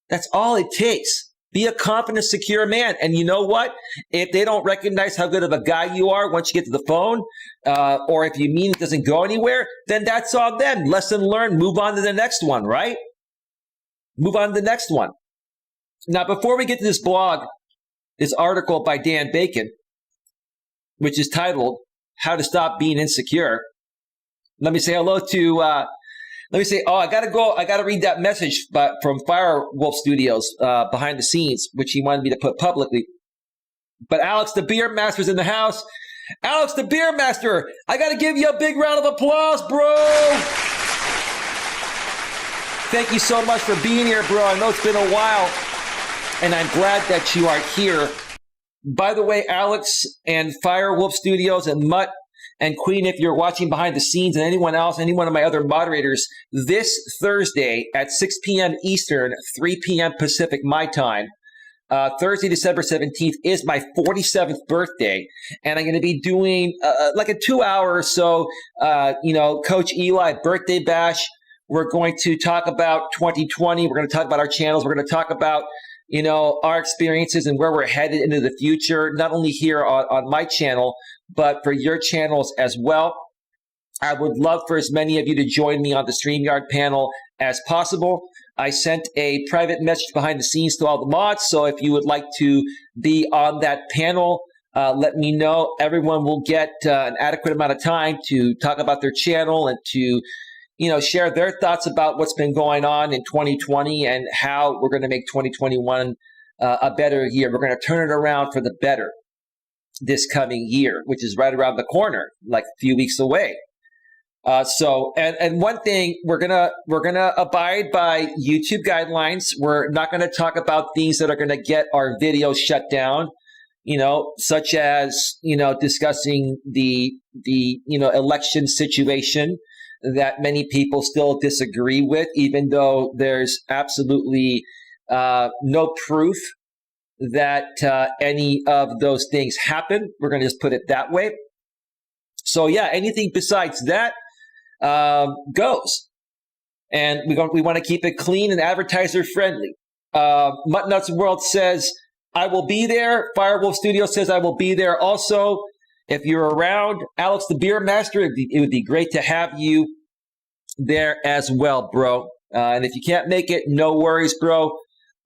That's all it takes. Be a confident, secure man. And you know what? If they don't recognize how good of a guy you are once you get to the phone, or if you mean it doesn't go anywhere, then that's on them. Lesson learned. Move on to the next one, right? Move on to the next one. Now, before we get to this blog, this article by Dan Bacon, which is titled, How to Stop Being Insecure, let me say hello to, I got to read that message from Firewolf Studios behind the scenes, which he wanted me to put publicly. But Alex, the Beer Master's in the house. Alex, the Beer Master, I got to give you a big round of applause, bro. Thank you so much for being here, bro. I know it's been a while, and I'm glad that you are here. By the way, Alex and Firewolf Studios and Mutt and Queen, if you're watching behind the scenes, and anyone else, any one of my other moderators, this Thursday at 6 p.m. Eastern, 3 p.m. Pacific, my time, Thursday, December 17th, is my 47th birthday. And I'm going to be doing like a 2-hour or so, Coach Eli birthday bash. We're going to talk about 2020. We're going to talk about our channels. We're going to talk about, our experiences and where we're headed into the future, not only here on my channel, but for your channels as well. I would love for as many of you to join me on the StreamYard panel as possible. I sent a private message behind the scenes to all the mods, so if you would like to be on that panel, let me know. Everyone will get an adequate amount of time to talk about their channel and to share their thoughts about what's been going on in 2020 and how we're going to make 2021 a better year. We're going to turn it around for the better this coming year, which is right around the corner, like a few weeks away. And one thing, we're gonna abide by YouTube guidelines. We're not going to talk about things that are going to get our videos shut down, such as discussing the election situation that many people still disagree with, even though there's absolutely no proof that any of those things happen. We're going to just put it that way. So yeah, anything besides that goes. And we want to keep it clean and advertiser friendly. Muttnuts World says, I will be there. Firewolf Studio says, I will be there also. If you're around, Alex the Beer Master, it would be great to have you there as well, bro. And if you can't make it, no worries, bro.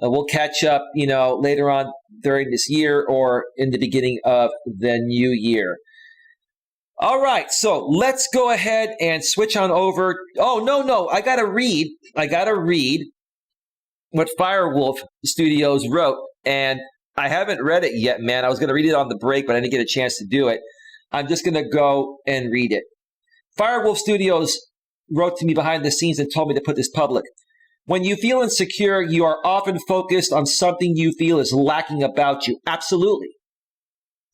We'll catch up, later on during this year or in the beginning of the new year. All right, so let's go ahead and switch on over. Oh, no, I gotta read what Firewolf Studios wrote, and I haven't read it yet, man. I was gonna read it on the break, but I didn't get a chance to do it. I'm just gonna go and read it. Firewolf Studios wrote to me behind the scenes and told me to put this public. When you feel insecure, you are often focused on something you feel is lacking about you. Absolutely.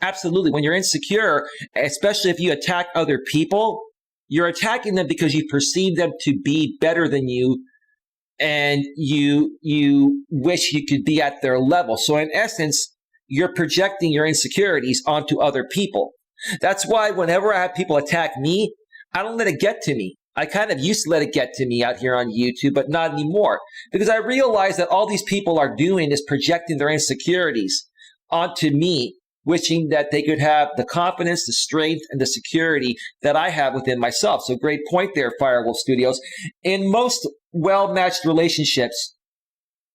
Absolutely. When you're insecure, especially if you attack other people, you're attacking them because you perceive them to be better than you, and you wish you could be at their level. So in essence, you're projecting your insecurities onto other people. That's why whenever I have people attack me, I don't let it get to me. I kind of used to let it get to me out here on YouTube, but not anymore, because I realize that all these people are doing is projecting their insecurities onto me, wishing that they could have the confidence, the strength, and the security that I have within myself. So great point there, Firewolf Studios. In most well-matched relationships,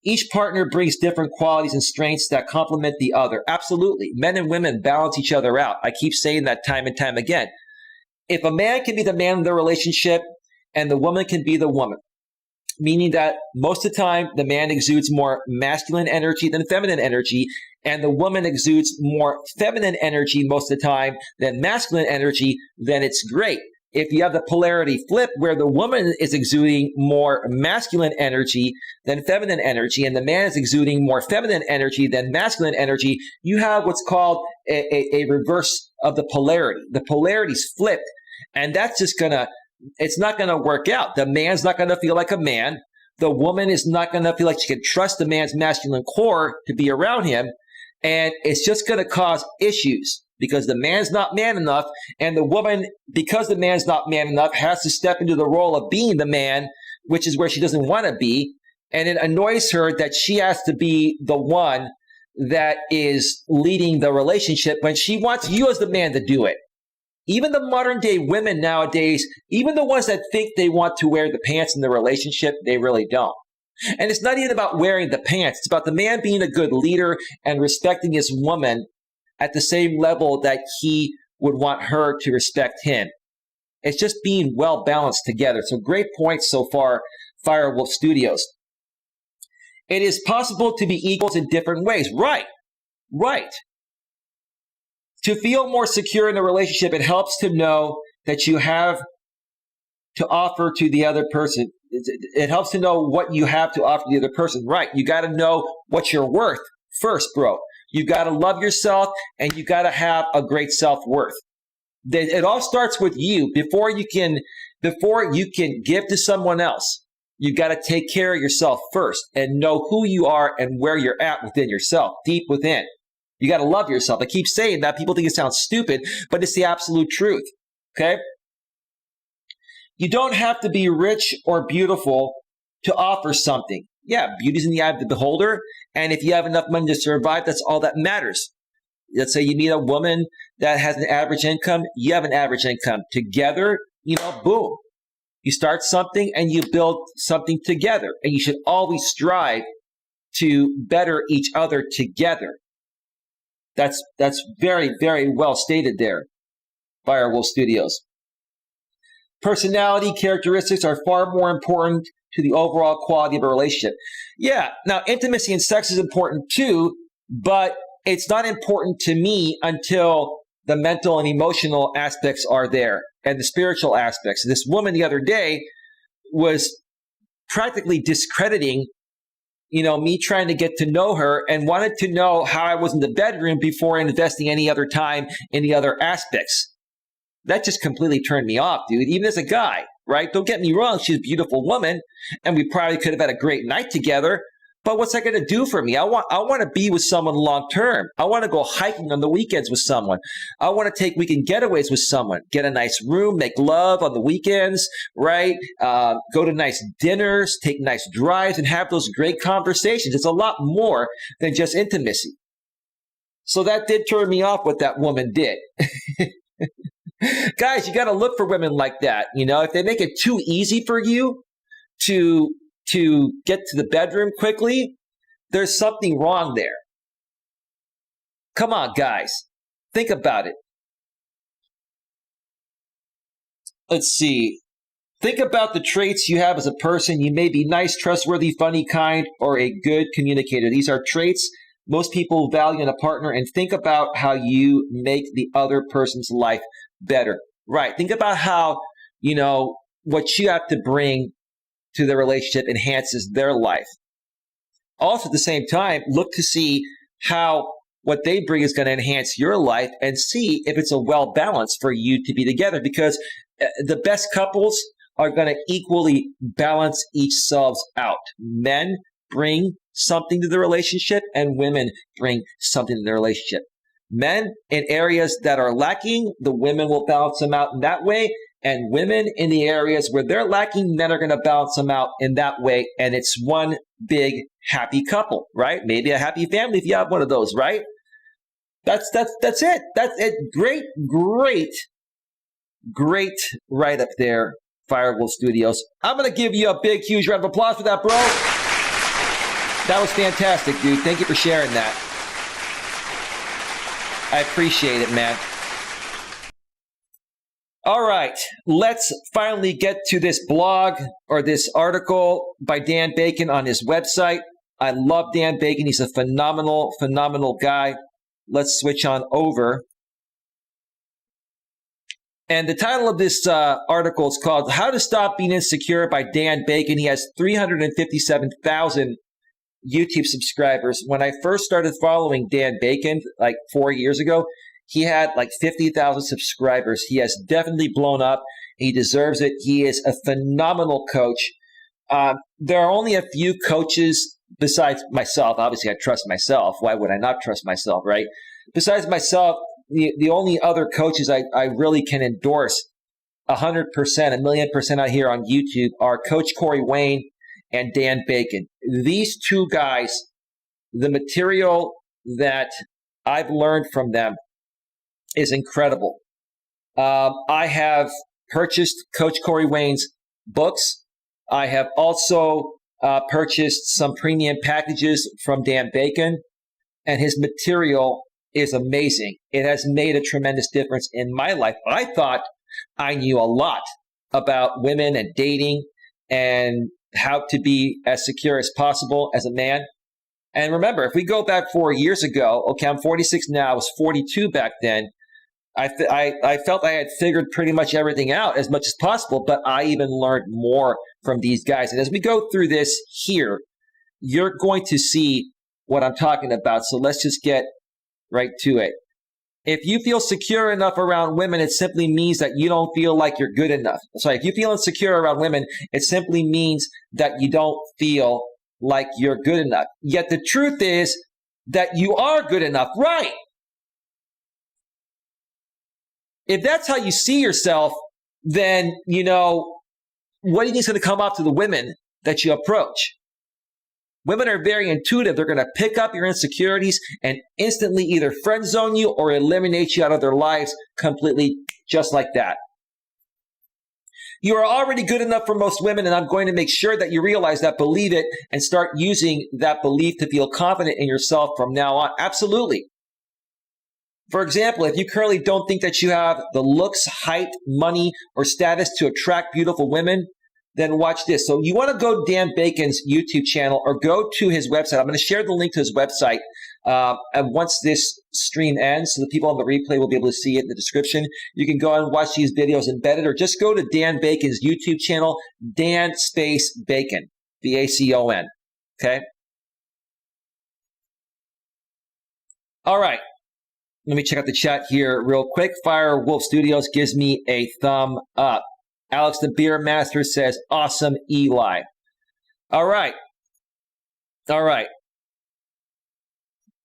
each partner brings different qualities and strengths that complement the other. Absolutely. Men and women balance each other out. I keep saying that time and time again. If a man can be the man in the relationship and the woman can be the woman, meaning that most of the time the man exudes more masculine energy than feminine energy, and the woman exudes more feminine energy most of the time than masculine energy, then it's great. If you have the polarity flip where the woman is exuding more masculine energy than feminine energy, and the man is exuding more feminine energy than masculine energy, you have what's called a reverse of the polarity. The polarity's flipped, and that's just it's not gonna work out. The man's not gonna feel like a man. The woman is not gonna feel like she can trust the man's masculine core to be around him, and it's just gonna cause issues. Because the man's not man enough, and the woman, because the man's not man enough, has to step into the role of being the man, which is where she doesn't want to be. And it annoys her that she has to be the one that is leading the relationship when she wants you as the man to do it. Even the modern day women nowadays, even the ones that think they want to wear the pants in the relationship, they really don't. And it's not even about wearing the pants. It's about the man being a good leader and respecting his woman at the same level that he would want her to respect him. It's just being well balanced together. So great points so far, Firewolf Studios. It is possible to be equals in different ways. Right. To feel more secure in the relationship, it helps to know that you have to offer to the other person. It helps to know what you have to offer to the other person. Right. You got to know what you're worth first, bro. You got to love yourself, and you got to have a great self-worth. It all starts with you. Before you can give to someone else, you got to take care of yourself first and know who you are and where you're at within yourself, deep within. You got to love yourself. I keep saying that. People think it sounds stupid, but it's the absolute truth. Okay? You don't have to be rich or beautiful to offer something. Yeah, beauty's in the eye of the beholder. And if you have enough money to survive, that's all that matters. Let's say you meet a woman that has an average income. You have an average income. Together, boom. You start something and you build something together. And you should always strive to better each other together. That's very, very well stated there, Firewolf Studios. Personality characteristics are far more important to the overall quality of a relationship. Yeah, now intimacy and sex is important too, but it's not important to me until the mental and emotional aspects are there and the spiritual aspects. This woman the other day was practically discrediting, me trying to get to know her, and wanted to know how I was in the bedroom before investing any other time in the other aspects. That just completely turned me off, dude, even as a guy. Right? Don't get me wrong. She's a beautiful woman, and we probably could have had a great night together. But what's that going to do for me? I want to be with someone long term. I want to go hiking on the weekends with someone. I want to take weekend getaways with someone. Get a nice room, make love on the weekends, right? Go to nice dinners, take nice drives, and have those great conversations. It's a lot more than just intimacy. So that did turn me off what that woman did. Guys, you got to look for women like that. If they make it too easy for you to get to the bedroom quickly, there's something wrong there. Come on, guys. Think about it. Let's see. Think about the traits you have as a person. You may be nice, trustworthy, funny, kind, or a good communicator. These are traits most people value in a partner, and think about how you make the other person's life better. Right. Think about how what you have to bring to the relationship enhances their life. Also, at the same time, look to see how what they bring is going to enhance your life and see if it's a well balance for you to be together, because the best couples are going to equally balance each selves out. Men bring something to the relationship and women bring something to the relationship. Men in areas that are lacking, the women will balance them out in that way. And women in the areas where they're lacking, men are going to balance them out in that way. And it's one big happy couple, right? Maybe a happy family if you have one of those, right? That's it. That's it. Great write-up there, Firewolf Studios. I'm going to give you a big, huge round of applause for that, bro. That was fantastic, dude. Thank you for sharing that. I appreciate it, man. All right, let's finally get to this blog or this article by Dan Bacon on his website. I love Dan Bacon. He's a phenomenal guy. Let's switch on over. And the title of this article is called How to Stop Being Insecure by Dan Bacon. He has 357,000 YouTube subscribers. When I first started following Dan Bacon, like 4 years ago, he had like 50,000 subscribers. He has definitely blown up. He deserves it. He is a phenomenal coach. There are only a few coaches besides myself. Obviously, I trust myself. Why would I not trust myself, right? Besides myself, the only other coaches I really can endorse 100%, 1,000,000% out here on YouTube are Coach Corey Wayne and Dan Bacon. These two guys, the material that I've learned from them is incredible. I have purchased Coach Corey Wayne's books. I have also purchased some premium packages from Dan Bacon, and his material is amazing. It has made a tremendous difference in my life. I thought I knew a lot about women and dating and how to be as secure as possible as a man. And remember, if we go back 4 years ago, okay, I'm 46 now, I was 42 back then. I felt I had figured pretty much everything out as much as possible, but I even learned more from these guys. And as we go through this here, you're going to see what I'm talking about. So let's just get right to it. If you feel secure enough around women, it simply means that you don't feel like you're good enough. Sorry, if you feel insecure around women, it simply means that you don't feel like you're good enough. Yet the truth is that you are good enough, right? If that's how you see yourself, then, what do you think is going to come off to the women that you approach? Women are very intuitive. They're going to pick up your insecurities and instantly either friend zone you or eliminate you out of their lives completely, just like that. You are already good enough for most women, and I'm going to make sure that you realize that, believe it, and start using that belief to feel confident in yourself from now on. Absolutely. For example, if you currently don't think that you have the looks, height, money, or status to attract beautiful women, then watch this. So you want to go to Dan Bacon's YouTube channel or go to his website. I'm going to share the link to his website. And once this stream ends, so the people on the replay will be able to see it in the description, you can go and watch these videos embedded, or just go to Dan Bacon's YouTube channel, Dan space Bacon, B-A-C-O-N. Okay? All right. Let me check out the chat here real quick. Firewolf Studios gives me a thumb up. Alex the Beer Master says, awesome, Eli. All right. All right.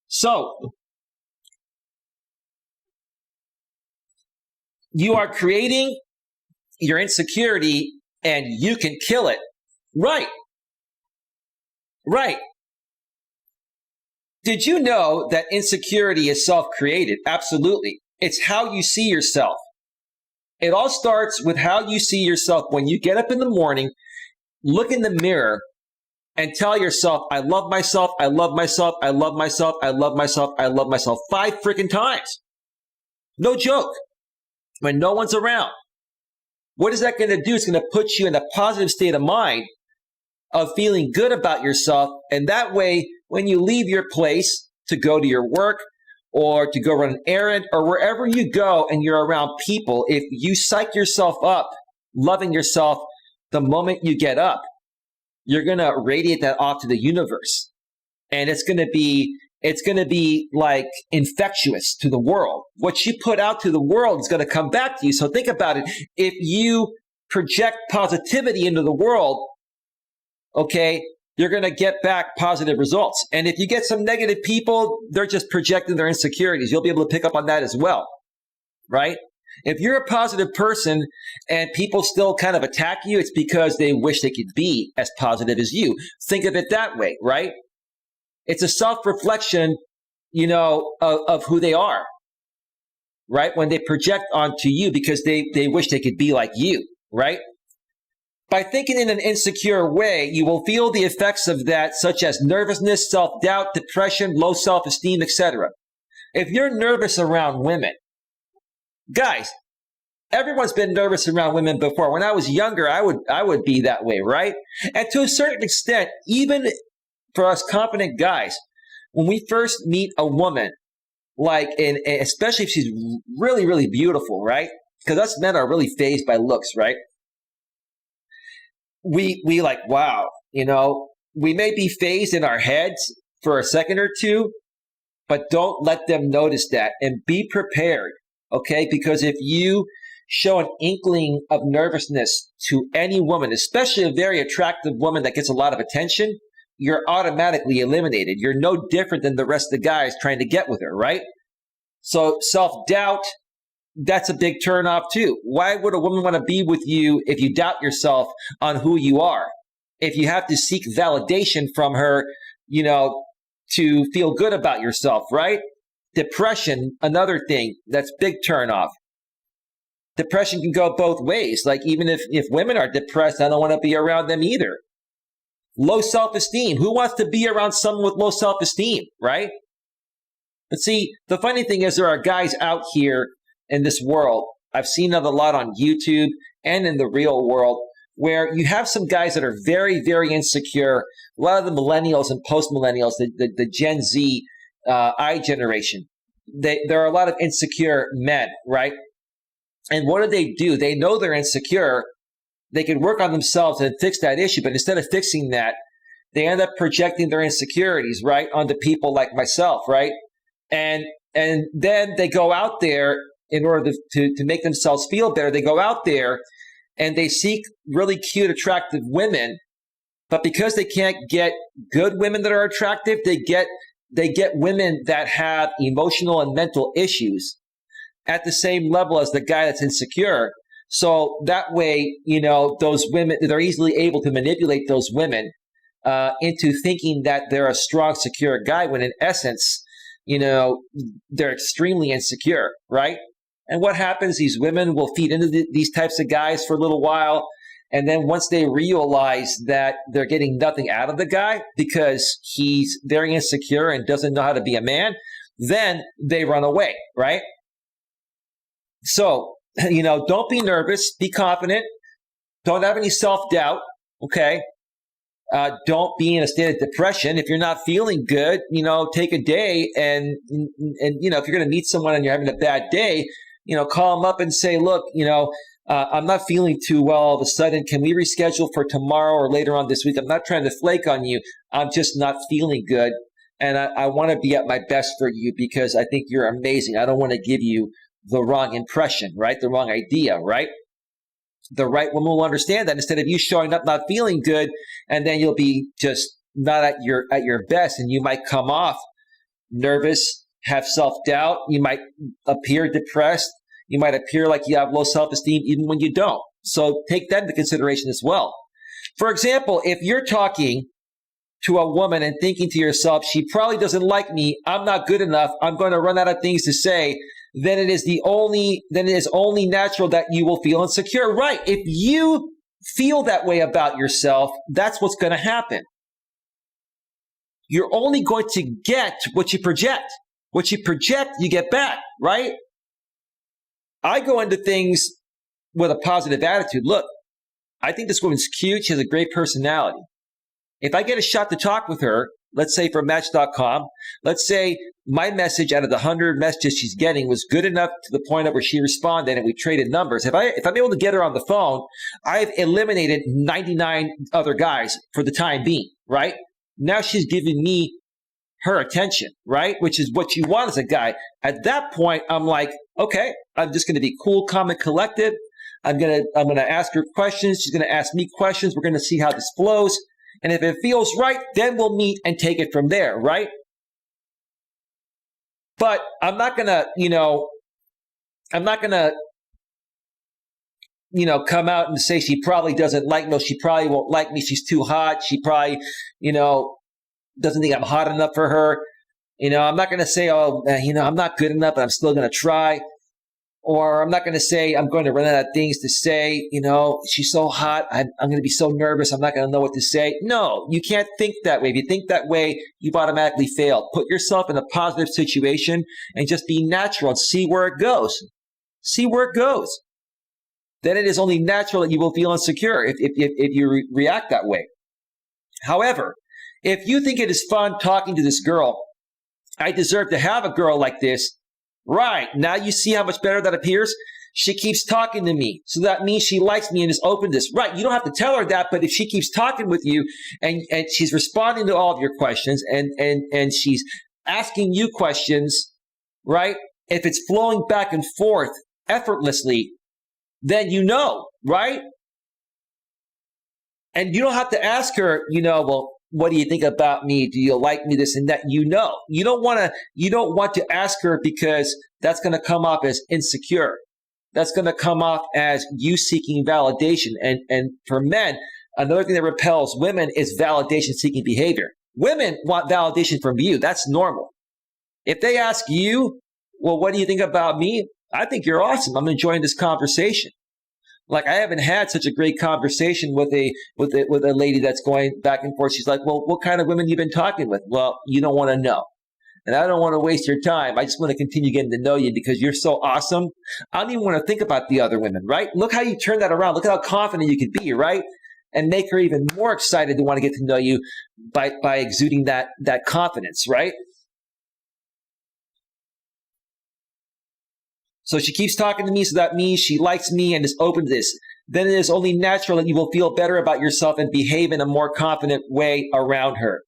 So, you are creating your insecurity and you can kill it. Right. Right. Did you know that insecurity is self-created? Absolutely. It's how you see yourself. It all starts with how you see yourself when you get up in the morning, look in the mirror, and tell yourself, I love myself, I love myself, I love myself, I love myself, I love myself 5 freaking times. No joke. When no one's around. What is that going to do? It's going to put you in a positive state of mind of feeling good about yourself. And that way, when you leave your place to go to your work or to go run an errand or wherever you go and you're around people, if you psych yourself up loving yourself the moment you get up, you're going to radiate that off to the universe. And it's going to be like infectious to the world. What you put out to the world is going to come back to you. So think about it. If you project positivity into the world, okay, you're going to get back positive results. And if you get some negative people, they're just projecting their insecurities. You'll be able to pick up on that as well, right? If you're a positive person and people still kind of attack you, it's because they wish they could be as positive as you. Think of it that way, right? It's a self-reflection, of who they are, right? When they project onto you because they wish they could be like you, right? By thinking in an insecure way, you will feel the effects of that, such as nervousness, self-doubt, depression, low self-esteem, etc. If you're nervous around women, guys, everyone's been nervous around women before. When I was younger, I would be that way, right? And to a certain extent, even for us confident guys, when we first meet a woman, especially if she's really, really beautiful, right? Because us men are really fazed by looks, right? We like, wow, we may be phased in our heads for a second or two, but don't let them notice that, and be prepared, okay? Because if you show an inkling of nervousness to any woman, especially a very attractive woman that gets a lot of attention, you're automatically eliminated. You're no different than the rest of the guys trying to get with her, right? So self-doubt, that's a big turnoff too. Why would a woman want to be with you if you doubt yourself on who you are? If you have to seek validation from her, to feel good about yourself, right? Depression, another thing that's big turnoff. Depression can go both ways. Like even if women are depressed, I don't want to be around them either. Low self-esteem. Who wants to be around someone with low self-esteem, right? But see, the funny thing is there are guys out here in this world, I've seen it a lot on YouTube and in the real world, where you have some guys that are very, very insecure. A lot of the millennials and post-millennials, the Gen Z I generation, there are a lot of insecure men, right? And what do? They know they're insecure. They can work on themselves and fix that issue, but instead of fixing that, they end up projecting their insecurities, right, onto people like myself, right? And then they go out there in order to make themselves feel better. They go out there and they seek really cute, attractive women, but because they can't get good women that are attractive, they get women that have emotional and mental issues at the same level as the guy that's insecure. So that way, those women, they're easily able to manipulate those women into thinking that they're a strong, secure guy, when in essence, they're extremely insecure, right? And what happens, these women will feed into these types of guys for a little while. And then once they realize that they're getting nothing out of the guy because he's very insecure and doesn't know how to be a man, then they run away, right? So, don't be nervous, be confident, don't have any self-doubt, okay? Don't be in a state of depression. If you're not feeling good, take a day and if you're going to meet someone and you're having a bad day, call them up and say, look, I'm not feeling too well all of a sudden. Can we reschedule for tomorrow or later on this week? I'm not trying to flake on you. I'm just not feeling good. And I want to be at my best for you because I think you're amazing. I don't want to give you the wrong impression, right? The wrong idea, right? The right woman will understand that instead of you showing up not feeling good, and then you'll be just not at your best, and you might come off nervous, have self-doubt, you might appear depressed, you might appear like you have low self-esteem even when you don't. So take that into consideration as well. For example, if you're talking to a woman and thinking to yourself, she probably doesn't like me, I'm not good enough, I'm going to run out of things to say, then it is only natural that you will feel insecure. Right. If you feel that way about yourself, that's what's going to happen. You're only going to get what you project. What you project, you get back, right? I go into things with a positive attitude. Look, I think this woman's cute. She has a great personality. If I get a shot to talk with her, let's say from Match.com, let's say my message out of the 100 messages she's getting was good enough to the point of where she responded and we traded numbers. If I'm able to get her on the phone, I've eliminated 99 other guys for the time being, right? Now she's giving me her attention, right? Which is what you want as a guy. At that point, I'm like, okay, I'm just going to be cool, calm, and collected. I'm gonna ask her questions. She's gonna ask me questions. We're gonna see how this flows. And if it feels right, then we'll meet and take it from there, right? But I'm not gonna, come out and say she probably doesn't like me. She probably won't like me. She's too hot. She probably, doesn't think I'm hot enough for her. I'm not gonna say, I'm not good enough, but I'm still gonna try. Or I'm not going to say I'm going to run out of things to say, she's so hot, I'm going to be so nervous, I'm not going to know what to say. No, you can't think that way. If you think that way, you've automatically failed. Put yourself in a positive situation and just be natural and see where it goes. See where it goes. Then it is only natural that you will feel insecure if you react that way. However, if you think it is fun talking to this girl, I deserve to have a girl like this. Right. Now you see how much better that appears? She keeps talking to me. So that means she likes me and is open to this. Right. You don't have to tell her that, but if she keeps talking with you and she's responding to all of your questions and she's asking you questions, right? If it's flowing back and forth effortlessly, then right? And you don't have to ask her, well, what do you think about me? Do you like me? This and that. You don't want to ask her because that's going to come off as insecure. That's going to come off as you seeking validation. And for men, another thing that repels women is validation seeking behavior. Women want validation from you. That's normal. If they ask you, well, what do you think about me? I think you're awesome. I'm enjoying this conversation. Like, I haven't had such a great conversation with a lady that's going back and forth. She's like, well, what kind of women you been talking with? Well, you don't want to know. And I don't want to waste your time. I just want to continue getting to know you because you're so awesome. I don't even want to think about the other women, right? Look how you turn that around. Look at how confident you could be, right? And make her even more excited to want to get to know you by exuding that confidence, right? So she keeps talking to me, so that means she likes me and is open to this. Then it is only natural that you will feel better about yourself and behave in a more confident way around her.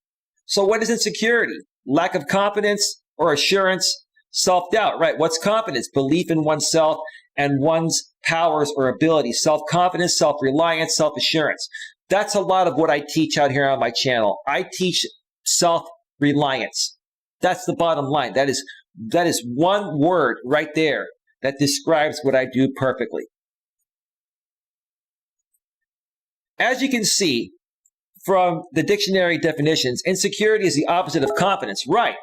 So what is insecurity? Lack of confidence or assurance? Self-doubt, right? What's confidence? Belief in oneself and one's powers or abilities. Self-confidence, self-reliance, self-assurance. That's a lot of what I teach out here on my channel. I teach self-reliance. That's the bottom line. That is one word right there that describes what I do perfectly. As you can see from the dictionary definitions, insecurity is the opposite of confidence, right?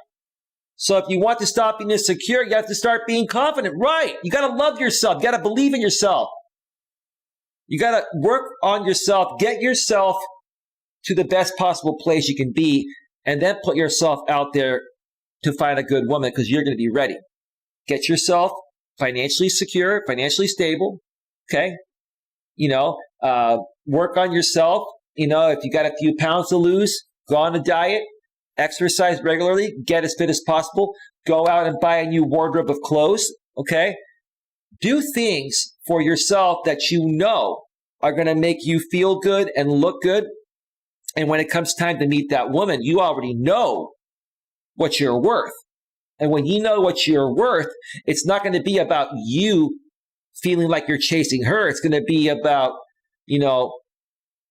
So if you want to stop being insecure, you have to start being confident, right? You got to love yourself. You got to believe in yourself. You got to work on yourself, get yourself to the best possible place you can be, and then put yourself out there to find a good woman because you're going to be ready. Get yourself financially secure, financially stable, okay? Work on yourself. If you got a few pounds to lose, go on a diet, exercise regularly, get as fit as possible, go out and buy a new wardrobe of clothes, okay? Do things for yourself that are going to make you feel good and look good. And when it comes time to meet that woman, you already know what you're worth. And when you know what you're worth, it's not going to be about you feeling like you're chasing her. It's going to be about,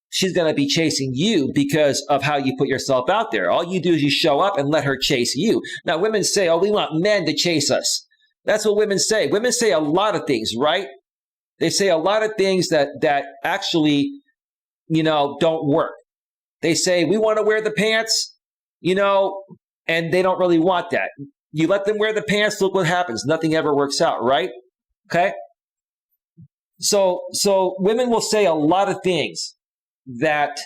she's going to be chasing you because of how you put yourself out there. All you do is you show up and let her chase you. Now, women say, oh, we want men to chase us. That's what women say. Women say a lot of things, right? They say a lot of things that actually, don't work. They say, we want to wear the pants, and they don't really want that. You let them wear the pants, look what happens. Nothing ever works out, right? Okay? So women will say a lot of things that,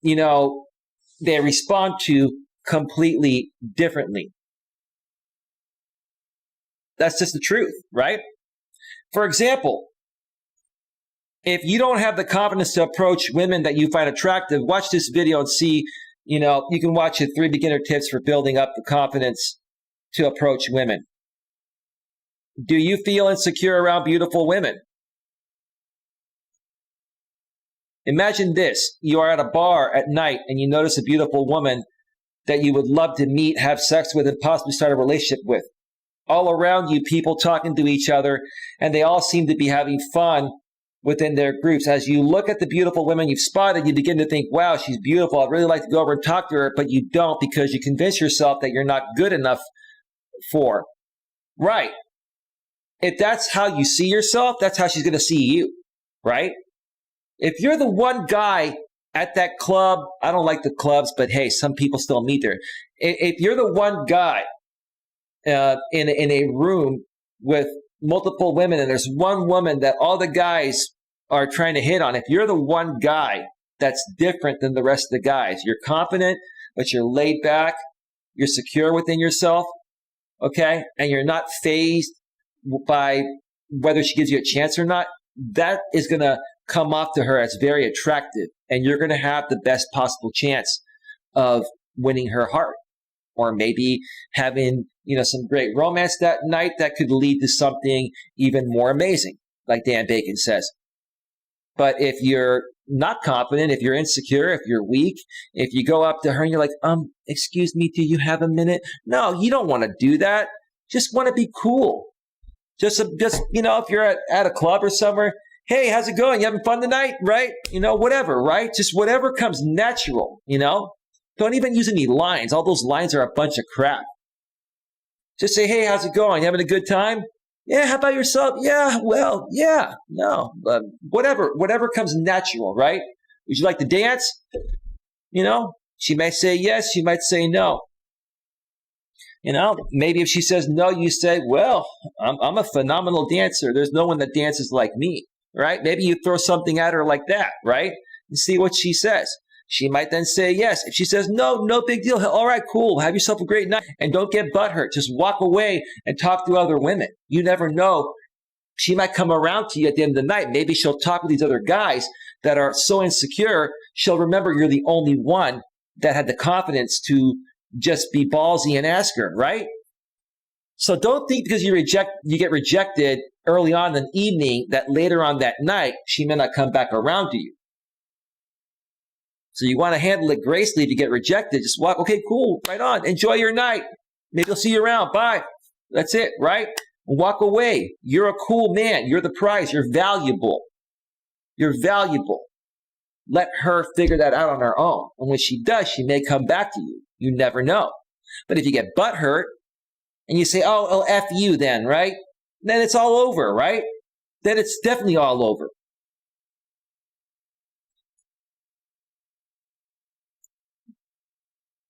they respond to completely differently. That's just the truth, right? For example, if you don't have the confidence to approach women that you find attractive, watch this video and see You can watch the 3 beginner tips for building up the confidence to approach women. Do you feel insecure around beautiful women? Imagine this. You are at a bar at night and you notice a beautiful woman that you would love to meet, have sex with, and possibly start a relationship with. All around you, people talking to each other, and they all seem to be having fun within their groups. As you look at the beautiful women you've spotted, you begin to think, wow, she's beautiful. I'd really like to go over and talk to her, but you don't because you convince yourself that you're not good enough for her. Right. If that's how you see yourself, that's how she's going to see you, right? If you're the one guy at that club, I don't like the clubs, but hey, some people still meet there. If you're the one guy in a room with multiple women and there's one woman that all the guys are trying to hit on, if you're the one guy that's different than the rest of the guys, you're confident, but you're laid back, you're secure within yourself, okay, and you're not fazed by whether she gives you a chance or not, that is going to come off to her as very attractive, and you're going to have the best possible chance of winning her heart, or maybe having some great romance that night that could lead to something even more amazing, like Dan Bacon says. But if you're not confident, if you're insecure, if you're weak, if you go up to her and you're like, excuse me, do you have a minute? No, you don't want to do that. Just want to be cool. Just if you're at a club or somewhere, hey, how's it going? You having fun tonight? Right? Whatever, right? Just whatever comes natural, Don't even use any lines. All those lines are a bunch of crap. Just say, hey, how's it going? You having a good time? Yeah, how about yourself? Yeah, well, yeah, no, whatever comes natural, right? Would you like to dance? She might say yes, she might say no. Maybe if she says no, you say, well, I'm a phenomenal dancer. There's no one that dances like me, right? Maybe you throw something at her like that, right? And see what she says. She might then say yes. If she says no, no big deal. All right, cool. Have yourself a great night. And don't get butthurt. Just walk away and talk to other women. You never know. She might come around to you at the end of the night. Maybe she'll talk with these other guys that are so insecure. She'll remember you're the only one that had the confidence to just be ballsy and ask her, right? So don't think because you get rejected early on in the evening that later on that night, she may not come back around to you. So you want to handle it gracefully if you get rejected. Just walk, okay, cool, right on. Enjoy your night. Maybe I'll see you around. Bye. That's it, right? Walk away. You're a cool man. You're the prize. You're valuable. You're valuable. Let her figure that out on her own. And when she does, she may come back to you. You never know. But if you get butthurt and you say, oh, F you then, right? Then it's all over, right? Then it's definitely all over.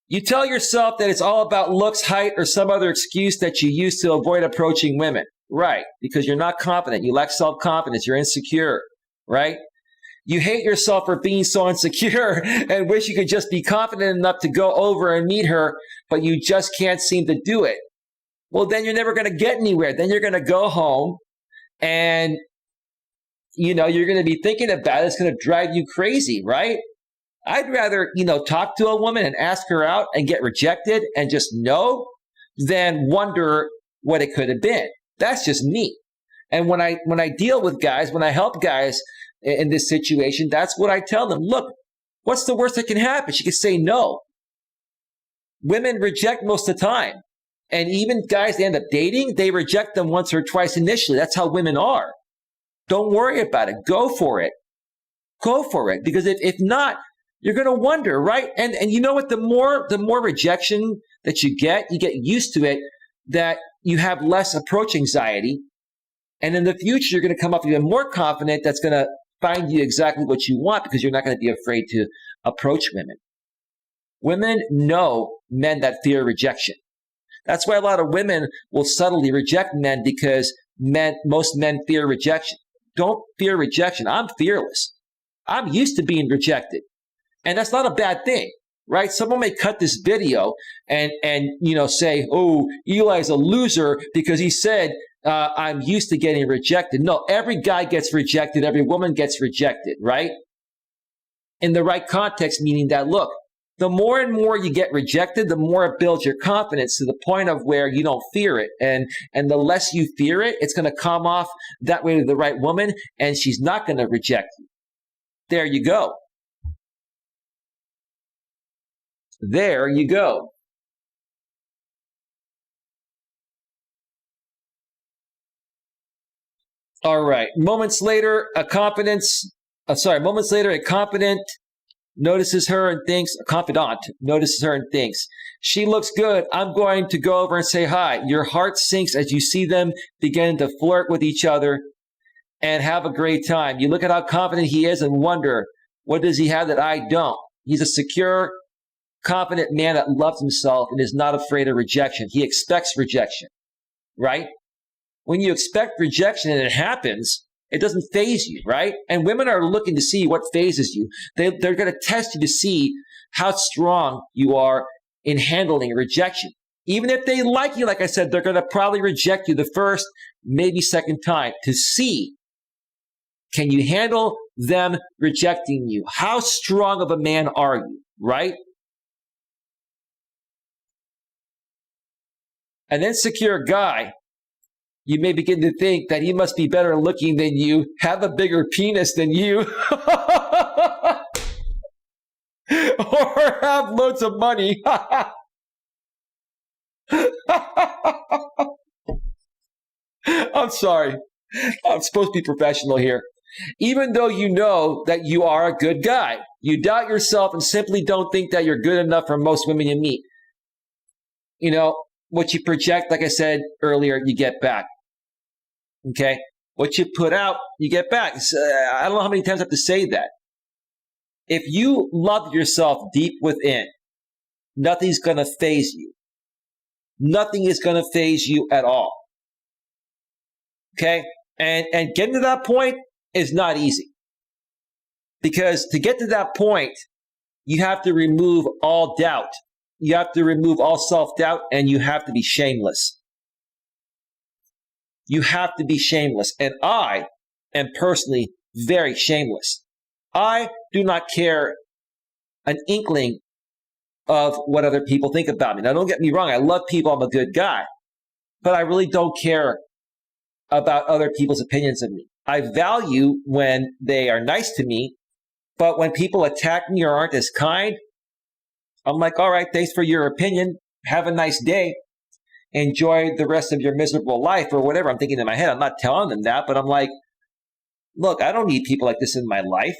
You tell yourself that it's all about looks, height, or some other excuse that you use to avoid approaching women. Right, because you're not confident. You lack self-confidence. You're insecure, right? You hate yourself for being so insecure and wish you could just be confident enough to go over and meet her, but you just can't seem to do it. Well, then you're never going to get anywhere. Then you're going to go home and, you're going to be thinking about it. It's going to drive you crazy, right? I'd rather, talk to a woman and ask her out and get rejected and just know than wonder what it could have been. That's just me. And when I deal with guys, when I help guys in this situation, that's what I tell them. Look, what's the worst that can happen? She could say no. Women reject most of the time. And even guys they end up dating, they reject them once or twice initially. That's how women are. Don't worry about it. Go for it. Go for it. Because if not, you're going to wonder, right? And you know what? The more rejection that you get used to it, that you have less approach anxiety. And in the future, you're going to come up even more confident that's going to find you exactly what you want because you're not going to be afraid to approach women. Women know men that fear rejection. That's why a lot of women will subtly reject men because most men fear rejection. Don't fear rejection. I'm fearless. I'm used to being rejected. And that's not a bad thing, right? Someone may cut this video and say, oh, Eli's a loser because he said, I'm used to getting rejected. No, every guy gets rejected. Every woman gets rejected, right? In the right context, meaning that, look, The more and more you get rejected, the more it builds your confidence to the point of where you don't fear it. And the less you fear it, it's going to come off that way to the right woman, and she's not going to reject you. There you go. There you go. All right. Moments later, a confident notices her and thinks, a confidant notices her and thinks, she looks good. I'm going to go over and say hi. Your heart sinks as you see them begin to flirt with each other and have a great time. You look at how confident he is and wonder, what does he have that I don't? He's a secure, confident man that loves himself and is not afraid of rejection. He expects rejection, right? When you expect rejection and it happens, it doesn't faze you, right? And women are looking to see what phases you. They're going to test you to see how strong you are in handling rejection. Even if they like you, like I said, they're going to probably reject you the first, maybe second time to see, can you handle them rejecting you? How strong of a man are you, right? An insecure guy, you may begin to think that he must be better looking than you, have a bigger penis than you, or have loads of money. I'm sorry. I'm supposed to be professional here. Even though you know that you are a good guy, you doubt yourself and simply don't think that you're good enough for most women you meet. You know, what you project, like I said earlier, you get back. Okay? What you put out, you get back. I don't know how many times I have to say that. If you love yourself deep within, nothing's going to faze you. Nothing is going to faze you at all. Okay? And getting to that point is not easy. Because to get to that point, you have to remove all doubt. You have to remove all self-doubt, and you have to be shameless. You have to be shameless. And I am personally very shameless. I do not care an inkling of what other people think about me. Now, don't get me wrong. I love people. I'm a good guy. But I really don't care about other people's opinions of me. I value when they are nice to me, but when people attack me or aren't as kind, I'm like, all right, thanks for your opinion. Have a nice day. Enjoy the rest of your miserable life or whatever. I'm thinking in my head. I'm not telling them that, but I'm like, look, I don't need people like this in my life.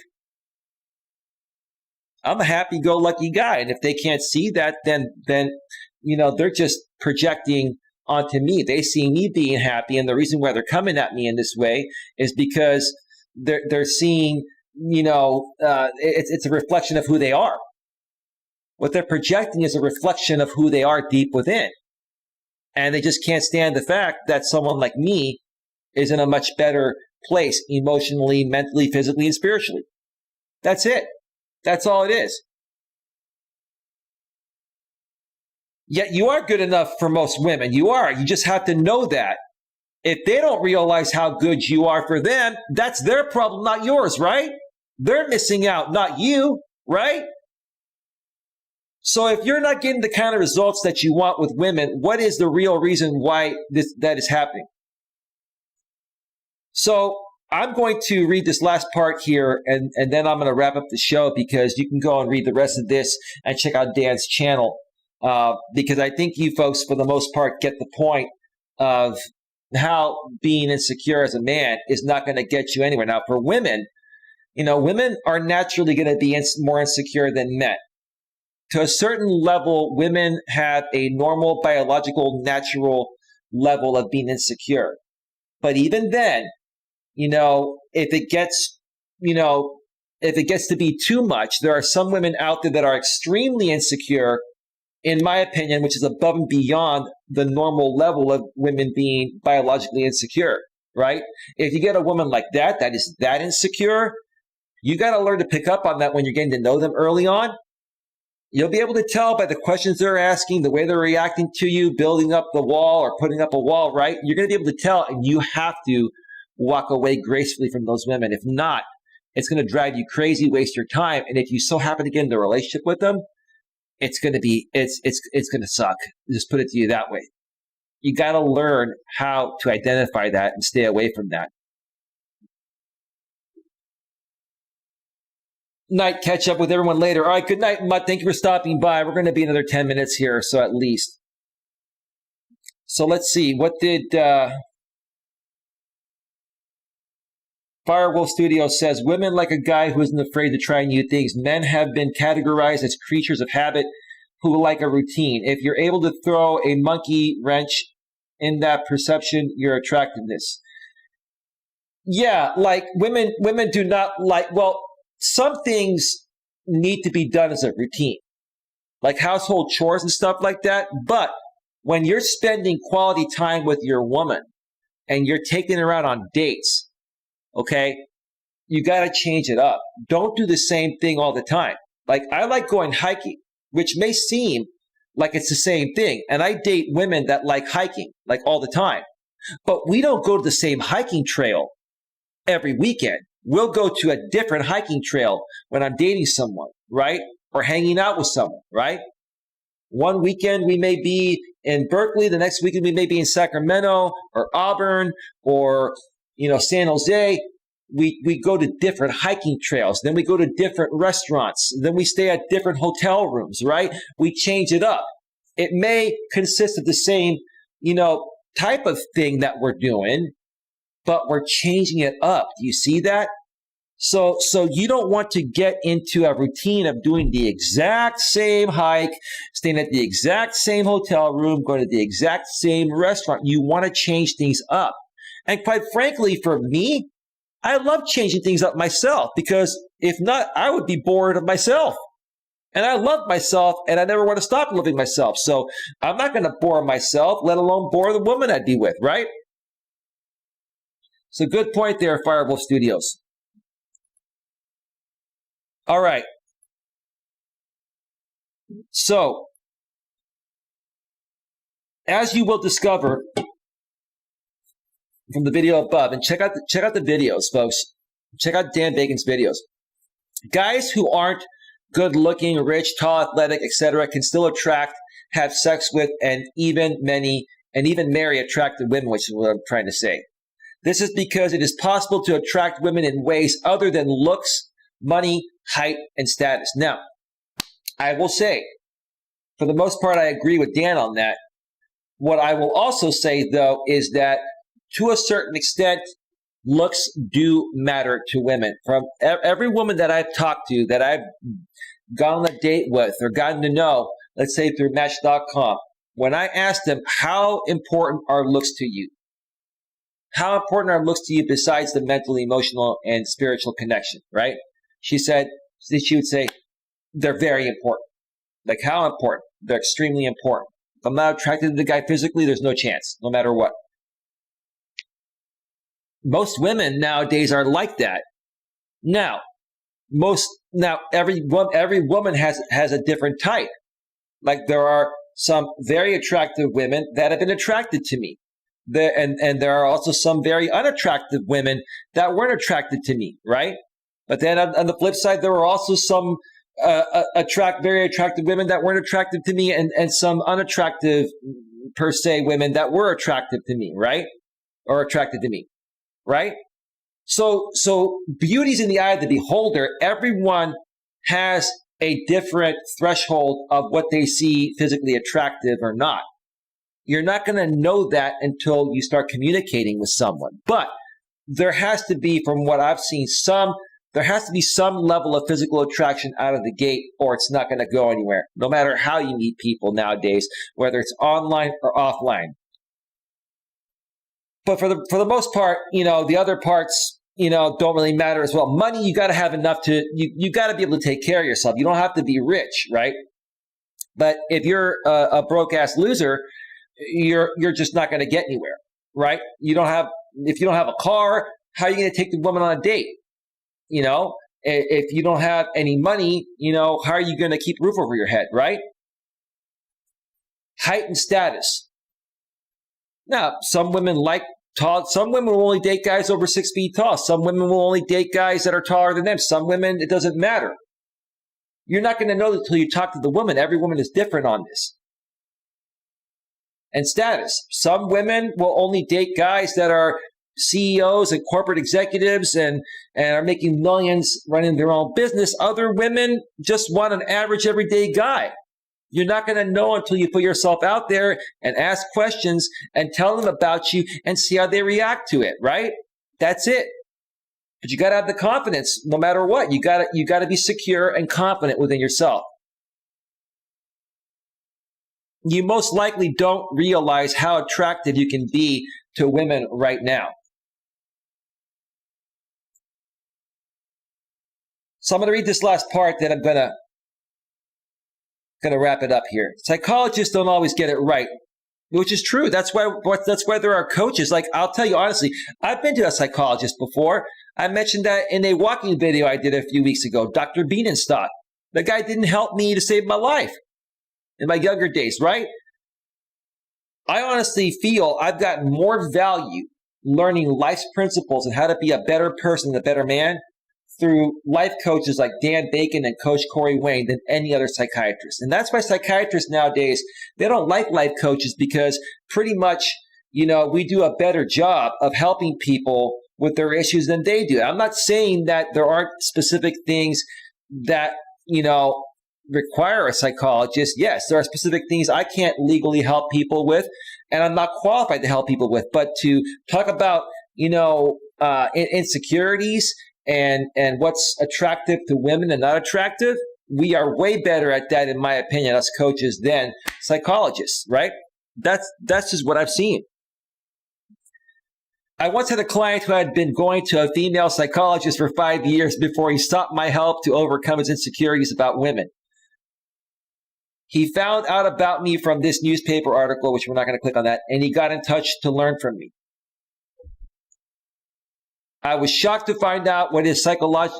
I'm a happy-go-lucky guy. And if they can't see that, then they're just projecting onto me. They see me being happy. And the reason why they're coming at me in this way is because they're seeing, it's a reflection of who they are. What they're projecting is a reflection of who they are deep within. And they just can't stand the fact that someone like me is in a much better place emotionally, mentally, physically, and spiritually. That's it. That's all it is. Yet you are good enough for most women. You are. You just have to know that. If they don't realize how good you are for them, that's their problem, not yours, right? They're missing out, not you, right? So if you're not getting the kind of results that you want with women, what is the real reason why that is happening? So I'm going to read this last part here, and then I'm going to wrap up the show, because you can go and read the rest of this and check out Dan's channel, because I think you folks, for the most part, get the point of how being insecure as a man is not going to get you anywhere. Now, for women, women are naturally going to be more insecure than men. To a certain level, women have a normal, biological, natural level of being insecure. But even then, if it gets to be too much, there are some women out there that are extremely insecure, in my opinion, which is above and beyond the normal level of women being biologically insecure, right? If you get a woman like that is that insecure, you got to learn to pick up on that when you're getting to know them early on. You'll be able to tell by the questions they're asking, the way they're reacting to you, building up the wall or putting up a wall, right? You're going to be able to tell, and you have to walk away gracefully from those women. If not, it's going to drive you crazy, waste your time. And if you so happen to get into a relationship with them, it's going to suck. Just put it to you that way. You got to learn how to identify that and stay away from that. Night, catch up with everyone later. All right, good night, Mutt. Thank you for stopping by. We're going to be another 10 minutes here, so at least. So let's see. What did Firewolf Studio says? Women like a guy who isn't afraid to try new things. Men have been categorized as creatures of habit who like a routine. If you're able to throw a monkey wrench in that perception, your attractiveness. Yeah, like women do not like, well, some things need to be done as a routine, like household chores and stuff like that. But when you're spending quality time with your woman and you're taking her out on dates, okay, you got to change it up. Don't do the same thing all the time. Like, I like going hiking, which may seem like it's the same thing. And I date women that like hiking, like all the time. But we don't go to the same hiking trail every weekend. We'll go to a different hiking trail when I'm dating someone, right? Or hanging out with someone, right? One weekend we may be in Berkeley. The next weekend we may be in Sacramento or Auburn or, San Jose. We go to different hiking trails. Then we go to different restaurants. Then we stay at different hotel rooms, right? We change it up. It may consist of the same, type of thing that we're doing, but we're changing it up. Do you see that? So you don't want to get into a routine of doing the exact same hike, staying at the exact same hotel room, going to the exact same restaurant. You want to change things up. And quite frankly, for me, I love changing things up myself, because if not, I would be bored of myself. And I love myself, and I never want to stop loving myself. So I'm not going to bore myself, let alone bore the woman I'd be with, right? So good point there, Firewolf Studios. All right. So, as you will discover from the video above, and check out the videos, folks. Check out Dan Bacon's videos. Guys who aren't good looking, rich, tall, athletic, etc., can still attract, have sex with, and even marry attractive women, which is what I'm trying to say. This is because it is possible to attract women in ways other than looks, money, height, and status. Now, I will say, for the most part, I agree with Dan on that. What I will also say, though, is that to a certain extent, looks do matter to women. From every woman that I've talked to, that I've gone on a date with or gotten to know, let's say through Match.com, when I asked them, how important are looks to you? How important are looks to you besides the mental, emotional, and spiritual connection, right? She would say, they're very important. Like, how important? They're extremely important. If I'm not attracted to the guy physically, there's no chance, no matter what. Most women nowadays are like that. Now, every woman has a different type. Like, there are some very attractive women that have been attracted to me. And there are also some very unattractive women that weren't attracted to me, right? But then on the flip side, there were also some very attractive women that weren't attractive to me, and some unattractive per se women that were attractive to me, right? Or attracted to me, right? So beauty's in the eye of the beholder. Everyone has a different threshold of what they see physically attractive or not. You're not going to know that until you start communicating with someone. But there has to be, from what I've seen, there has to be some level of physical attraction out of the gate, or it's not going to go anywhere, no matter how you meet people nowadays, whether it's online or offline. But for the most part, the other parts, don't really matter as well. Money, you got to have enough you got to be able to take care of yourself. You don't have to be rich, right? But if you're a broke ass loser, you're just not going to get anywhere, right? If you don't have a car, how are you going to take the woman on a date? If you don't have any money, how are you going to keep a roof over your head, right? Height and status. Now, some women like tall. Some women will only date guys over 6 feet tall. Some women will only date guys that are taller than them. Some women, it doesn't matter. You're not going to know until you talk to the woman. Every woman is different on this. And status. Some women will only date guys that are CEOs and corporate executives and are making millions running their own business. Other women just want an average everyday guy. You're not going to know until you put yourself out there and ask questions and tell them about you and see how they react to it, right? That's it. But you got to have the confidence no matter what. You got to be secure and confident within yourself. You most likely don't realize how attractive you can be to women right now. So I'm going to read this last part, then I'm going to wrap it up here. Psychologists don't always get it right, which is true. That's why there are coaches. Like, I'll tell you honestly, I've been to a psychologist before. I mentioned that in a walking video I did a few weeks ago, Dr. Bienenstock. The guy didn't help me to save my life in my younger days, right? I honestly feel I've got more value learning life's principles and how to be a better person and a better man through life coaches like Dan Bacon and Coach Corey Wayne than any other psychiatrist. And that's why psychiatrists nowadays, they don't like life coaches because pretty much, we do a better job of helping people with their issues than they do. I'm not saying that there aren't specific things that, require a psychologist. Yes, there are specific things I can't legally help people with, and I'm not qualified to help people with. But to talk about, insecurities and what's attractive to women and not attractive, we are way better at that, in my opinion, us coaches than psychologists, right? That's just what I've seen. I once had a client who had been going to a female psychologist for 5 years before he sought my help to overcome his insecurities about women. He found out about me from this newspaper article, which we're not going to click on that, and he got in touch to learn from me. I was shocked to find out what his psychologist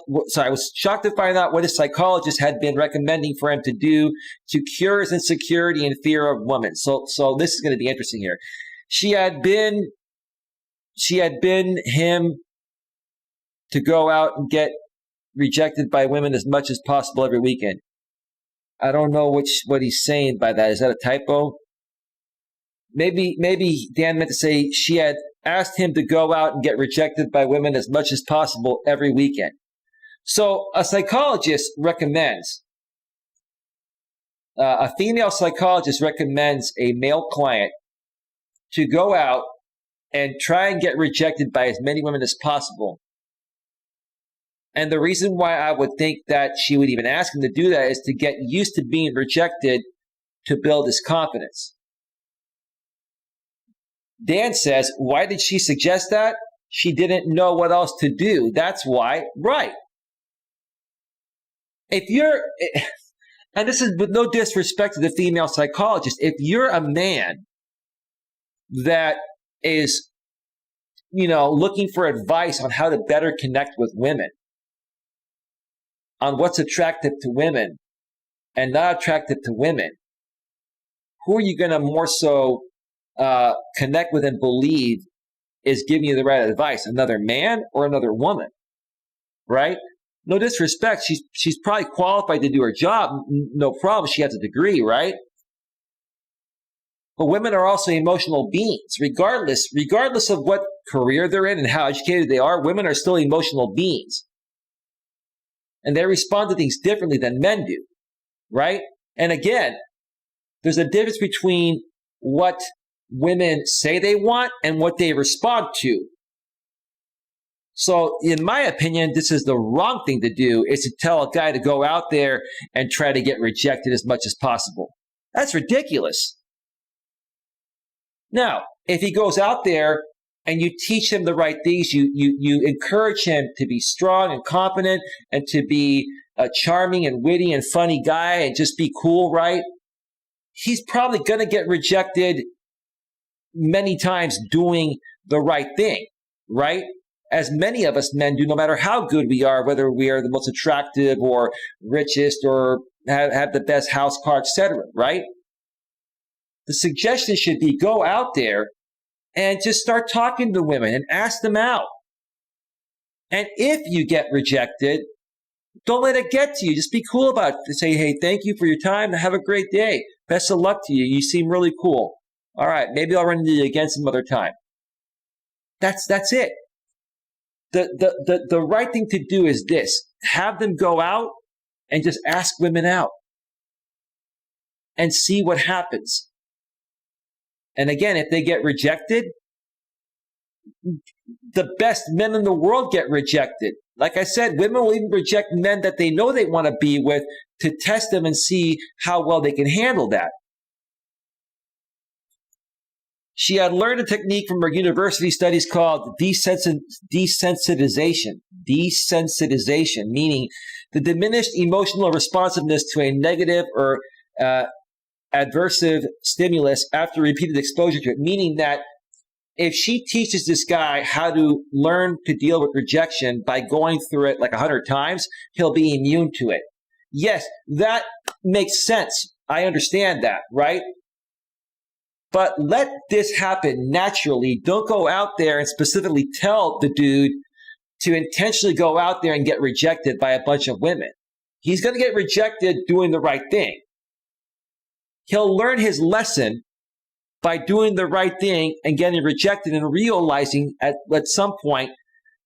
had been recommending for him to do to cure his insecurity and fear of women. So this is going to be interesting here. She had been him to go out and get rejected by women as much as possible every weekend. I don't know what he's saying by that. Is that a typo? Maybe Dan meant to say she had asked him to go out and get rejected by women as much as possible every weekend. So a psychologist recommends, a female psychologist recommends a male client to go out and try and get rejected by as many women as possible. And the reason why I would think that she would even ask him to do that is to get used to being rejected to build his confidence. Dan says, why did she suggest that? She didn't know what else to do. That's why. Right. And this is with no disrespect to the female psychologist, if you're a man that is, looking for advice on how to better connect with women, on what's attractive to women and not attractive to women, who are you going to more so connect with and believe is giving you the right advice? Another man or another woman, right? No disrespect. She's probably qualified to do her job. No problem. She has a degree, right? But women are also emotional beings. Regardless of what career they're in and how educated they are, women are still emotional beings. And they respond to things differently than men do, right? And again, there's a difference between what women say they want and what they respond to. So in my opinion, this is the wrong thing to do, is to tell a guy to go out there and try to get rejected as much as possible. That's ridiculous. Now, if he goes out there and you teach him the right things, you encourage him to be strong and confident and to be a charming and witty and funny guy and just be cool, right? He's probably going to get rejected many times doing the right thing, right? As many of us men do, no matter how good we are, whether we are the most attractive or richest or have the best house car, etc., right? The suggestion should be go out there and just start talking to women and ask them out. And if you get rejected, Don't let it get to you. Just be cool about it. Say, hey, thank you for your time. Have a great day. Best of luck to you. You seem really cool. All right, maybe I'll run into you again some other time. That's it. The right thing to do is this. Have them go out and just ask women out and see what happens. And again, if they get rejected, the best men in the world get rejected. Like I said, women will even reject men that they know they want to be with to test them and see how well they can handle that. She had learned a technique from her university studies called desensitization. Desensitization, meaning the diminished emotional responsiveness to a negative or adversive stimulus after repeated exposure to it. Meaning that if she teaches this guy how to learn to deal with rejection by going through it like 100 times, he'll be immune to it. Yes, that makes sense. I understand that, right? But let this happen naturally. Don't go out there and specifically tell the dude to intentionally go out there and get rejected by a bunch of women. He's going to get rejected doing the right thing. He'll learn his lesson by doing the right thing and getting rejected and realizing at some point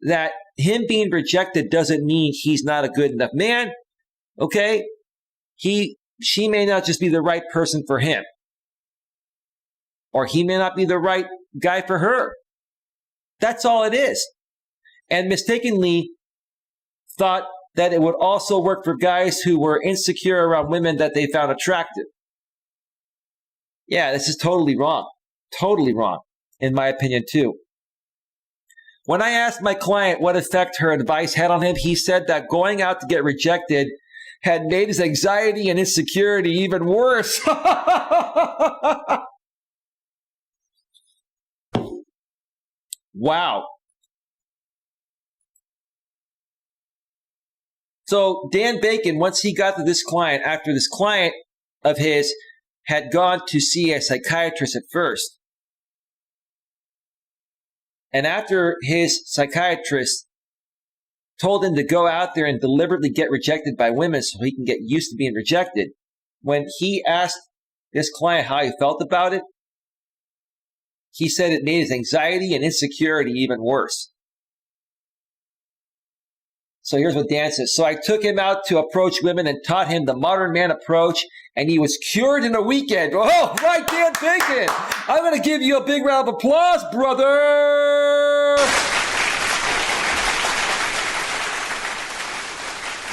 that him being rejected doesn't mean he's not a good enough man. Okay? She may not just be the right person for him. Or he may not be the right guy for her. That's all it is. And mistakenly thought that it would also work for guys who were insecure around women that they found attractive. Yeah, this is totally wrong. Totally wrong, in my opinion, too. When I asked my client what effect her advice had on him, he said that going out to get rejected had made his anxiety and insecurity even worse. Wow. So Dan Bacon, once he got to this client, after this client of his had gone to see a psychiatrist at first, and after his psychiatrist told him to go out there and deliberately get rejected by women so he can get used to being rejected, when he asked this client how he felt about it, he said it made his anxiety and insecurity even worse. So here's what Dan says. So I took him out to approach women and taught him the modern man approach, and he was cured in a weekend. Oh, right, Dan Bacon. I'm going to give you a big round of applause, brother.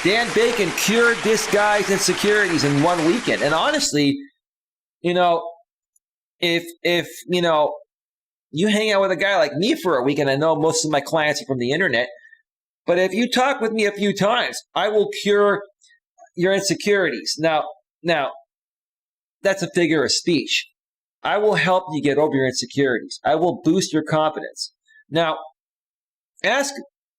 Dan Bacon cured this guy's insecurities in one weekend. And honestly, if you hang out with a guy like me for a week, and I know most of my clients are from the internet, but if you talk with me a few times, I will cure your insecurities. Now, that's a figure of speech. I will help you get over your insecurities. I will boost your confidence. Now, ask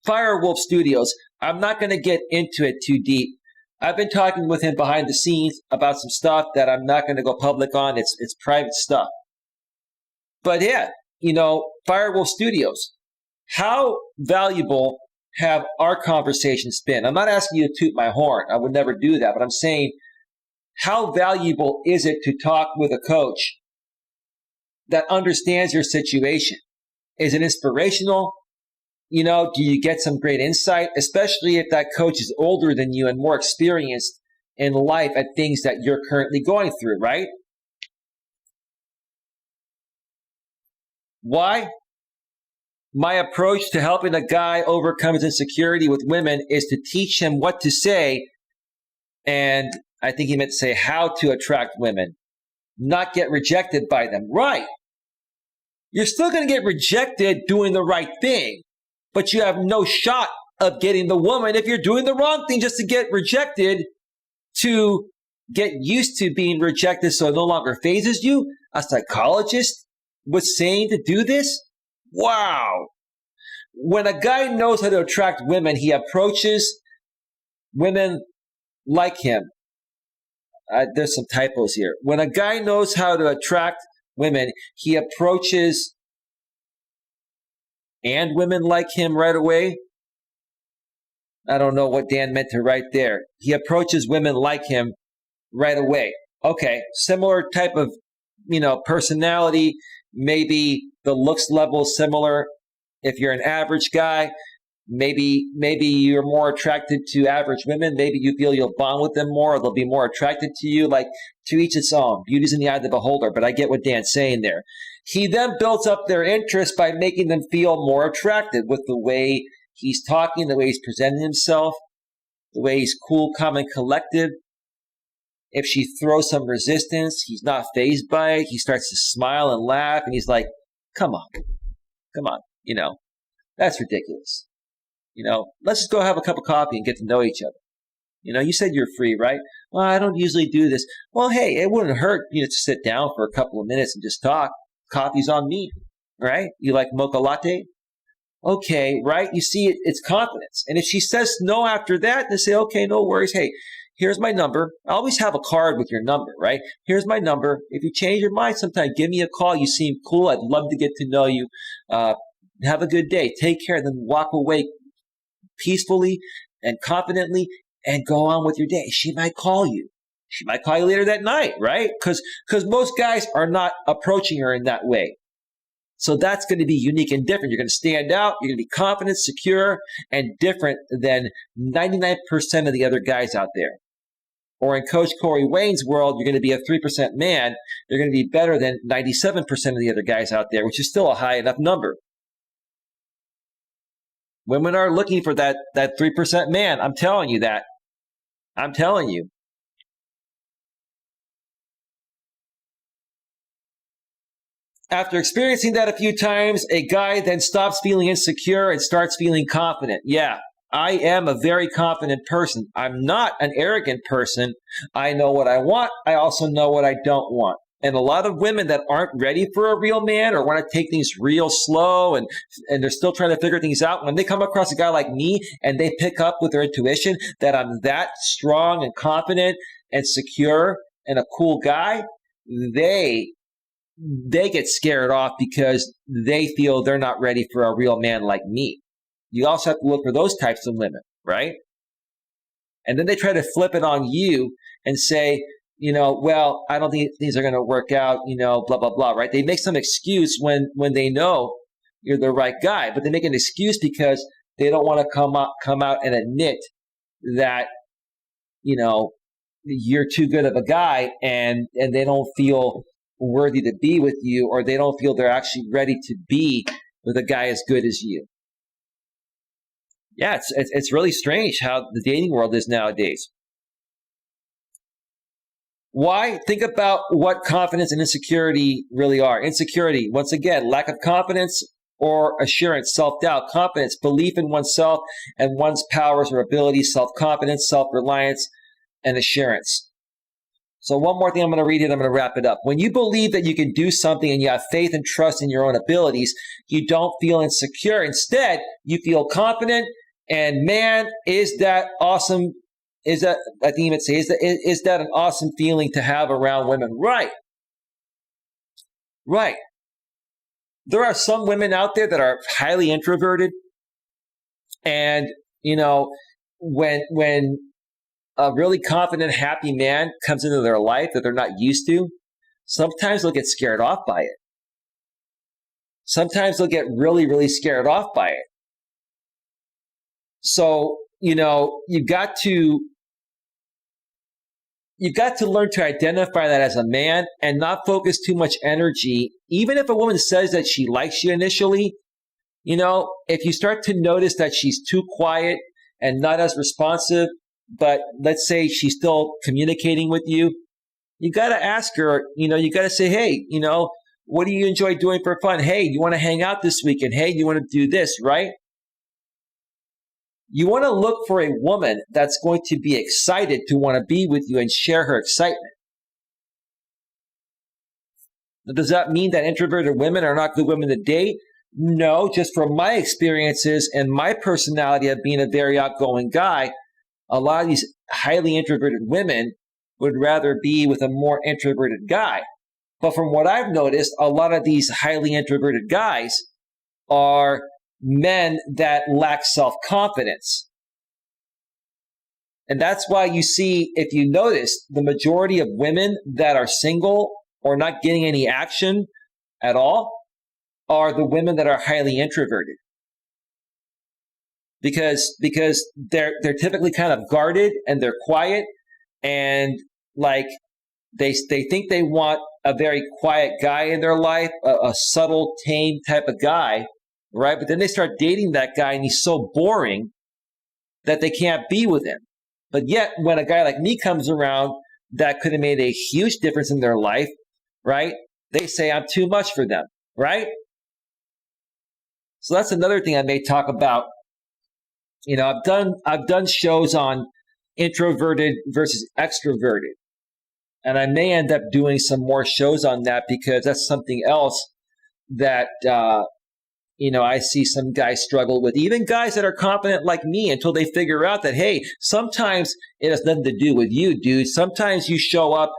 Firewolf Studios. I'm not going to get into it too deep. I've been talking with him behind the scenes about some stuff that I'm not going to go public on. It's private stuff. But yeah, Firewolf Studios, how valuable have our conversations been? I'm not asking you to toot my horn. I would never do that. But I'm saying, how valuable is it to talk with a coach that understands your situation? Is it inspirational? Do you get some great insight? Especially if that coach is older than you and more experienced in life at things that you're currently going through, right? Why? My approach to helping a guy overcome his insecurity with women is to teach him what to say, and I think he meant to say how to attract women, not get rejected by them. Right. You're still going to get rejected doing the right thing, but you have no shot of getting the woman if you're doing the wrong thing just to get rejected, to get used to being rejected so it no longer phases you. A psychologist was saying to do this? Wow. When a guy knows how to attract women, he approaches women like him. There's some typos here. When a guy knows how to attract women, he approaches and women like him right away. I don't know what Dan meant to write there. He approaches women like him right away. Okay, similar type of, personality. Maybe the looks level is similar. If you're an average guy, maybe you're more attracted to average women. Maybe you feel you'll bond with them more, or they'll be more attracted to you. Like, to each its own. Beauty's in the eye of the beholder, but I get what Dan's saying there. He then builds up their interest by making them feel more attracted with the way he's talking, the way he's presenting himself, the way he's cool, calm, and collective. If she throws some resistance, he's not fazed by it. He starts to smile and laugh, and he's like, come on, that's ridiculous. Let's just go have a cup of coffee and get to know each other. You said you're free, right? Well, I don't usually do this. Well, hey, it wouldn't hurt, to sit down for a couple of minutes and just talk. Coffee's on me, right? You like mocha latte? Okay, right? You see, it's confidence. And if she says no after that, then say, okay, no worries. Hey, here's my number. I always have a card with your number, right? Here's my number. If you change your mind sometime, give me a call. You seem cool. I'd love to get to know you. Have a good day. Take care. And then walk away peacefully and confidently and go on with your day. She might call you. She might call you later that night, right? Because most guys are not approaching her in that way. So that's going to be unique and different. You're going to stand out. You're going to be confident, secure, and different than 99% of the other guys out there. Or in Coach Corey Wayne's world, you're going to be a 3% man. You're going to be better than 97% of the other guys out there, which is still a high enough number. Women are looking for that 3% man. I'm telling you that. I'm telling you. After experiencing that a few times, a guy then stops feeling insecure and starts feeling confident. Yeah, I am a very confident person. I'm not an arrogant person. I know what I want. I also know what I don't want. And a lot of women that aren't ready for a real man or want to take things real slow and they're still trying to figure things out, when they come across a guy like me and they pick up with their intuition that I'm that strong and confident and secure and a cool guy, they get scared off because they feel they're not ready for a real man like me. You also have to look for those types of women, right? And then they try to flip it on you and say, well, I don't think things are going to work out, blah, blah, blah, right? They make some excuse when they know you're the right guy, but they make an excuse because they don't want to come out and admit that, you're too good of a guy and they don't feel worthy to be with you, or they don't feel they're actually ready to be with a guy as good as you. Yeah, it's really strange how the dating world is nowadays. Why? Think about what confidence and insecurity really are. Insecurity, once again, lack of confidence or assurance, self-doubt. Confidence, belief in oneself and one's powers or abilities. Self-confidence, self-reliance, and assurance. So one more thing I'm going to read here, I'm going to wrap it up. When you believe that you can do something and you have faith and trust in your own abilities, you don't feel insecure. Instead, you feel confident, and man, is that awesome. Is that, I think you would say, is that an awesome feeling to have around women? Right. Right. There are some women out there that are highly introverted. And, when a really confident, happy man comes into their life that they're not used to, sometimes they'll get scared off by it. Sometimes they'll get really, really scared off by it. So, you've got to learn to identify that as a man and not focus too much energy. Even if a woman says that she likes you initially, if you start to notice that she's too quiet and not as responsive, but let's say she's still communicating with you, you got to ask her, you got to say, hey, what do you enjoy doing for fun? Hey, you want to hang out this weekend? Hey, you want to do this, right? You want to look for a woman that's going to be excited to want to be with you and share her excitement. Does that mean that introverted women are not good women to date? No, just from my experiences and my personality of being a very outgoing guy, a lot of these highly introverted women would rather be with a more introverted guy. But from what I've noticed, a lot of these highly introverted guys are men that lack self-confidence. And that's why you see, if you notice, the majority of women that are single or not getting any action at all are the women that are highly introverted. Because they're typically kind of guarded and they're quiet, and like they think they want a very quiet guy in their life, a subtle, tame type of guy, right? But then they start dating that guy and he's so boring that they can't be with him. But yet when a guy like me comes around that could have made a huge difference in their life, right? They say I'm too much for them, right? So that's another thing I may talk about. You know, I've done shows on introverted versus extroverted. And I may end up doing some more shows on that because that's something else that, I see some guys struggle with. Even guys that are confident like me, until they figure out that, hey, sometimes it has nothing to do with you, dude. Sometimes you show up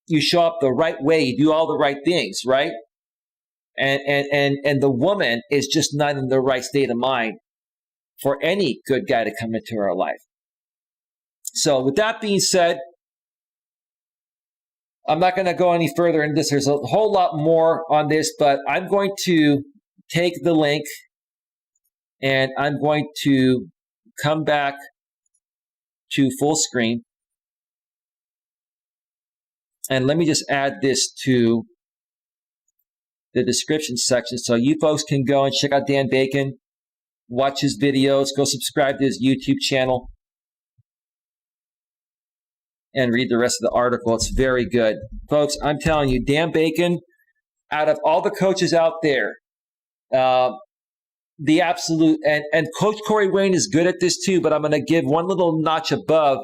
the right way. You do all the right things, right? And the woman is just not in the right state of mind for any good guy to come into her life. So with that being said, I'm not going to go any further into this. There's a whole lot more on this, but I'm going to take the link and I'm going to come back to full screen. And let me just add this to the description section so you folks can go and check out Dan Bacon, watch his videos, go subscribe to his YouTube channel, and read the rest of the article. It's very good. Folks, I'm telling you, Dan Bacon, out of all the coaches out there, the absolute, and Coach Corey Wayne is good at this too, but I'm going to give one little notch above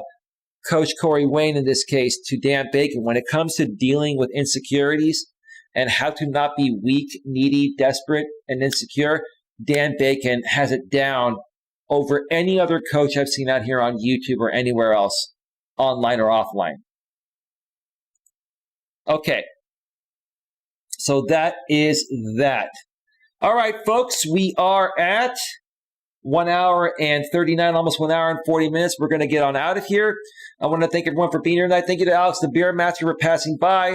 Coach Corey Wayne in this case to Dan Bacon. When it comes to dealing with insecurities and how to not be weak, needy, desperate, and insecure, Dan Bacon has it down over any other coach I've seen out here on YouTube or anywhere else, online or offline. Okay. So that is that. All right, folks, we are at 1 hour and 39, almost 1 hour and 40 minutes. We're going to get on out of here. I want to thank everyone for being here tonight. Thank you to Alex, the Beer Master, for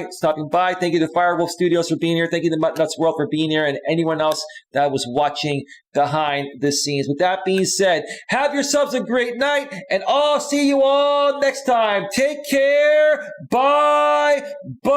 stopping by. Thank you to Firewolf Studios for being here. Thank you to Mutt Nuts World for being here, and anyone else that was watching behind the scenes. With that being said, have yourselves a great night, and I'll see you all next time. Take care. Bye. Bye.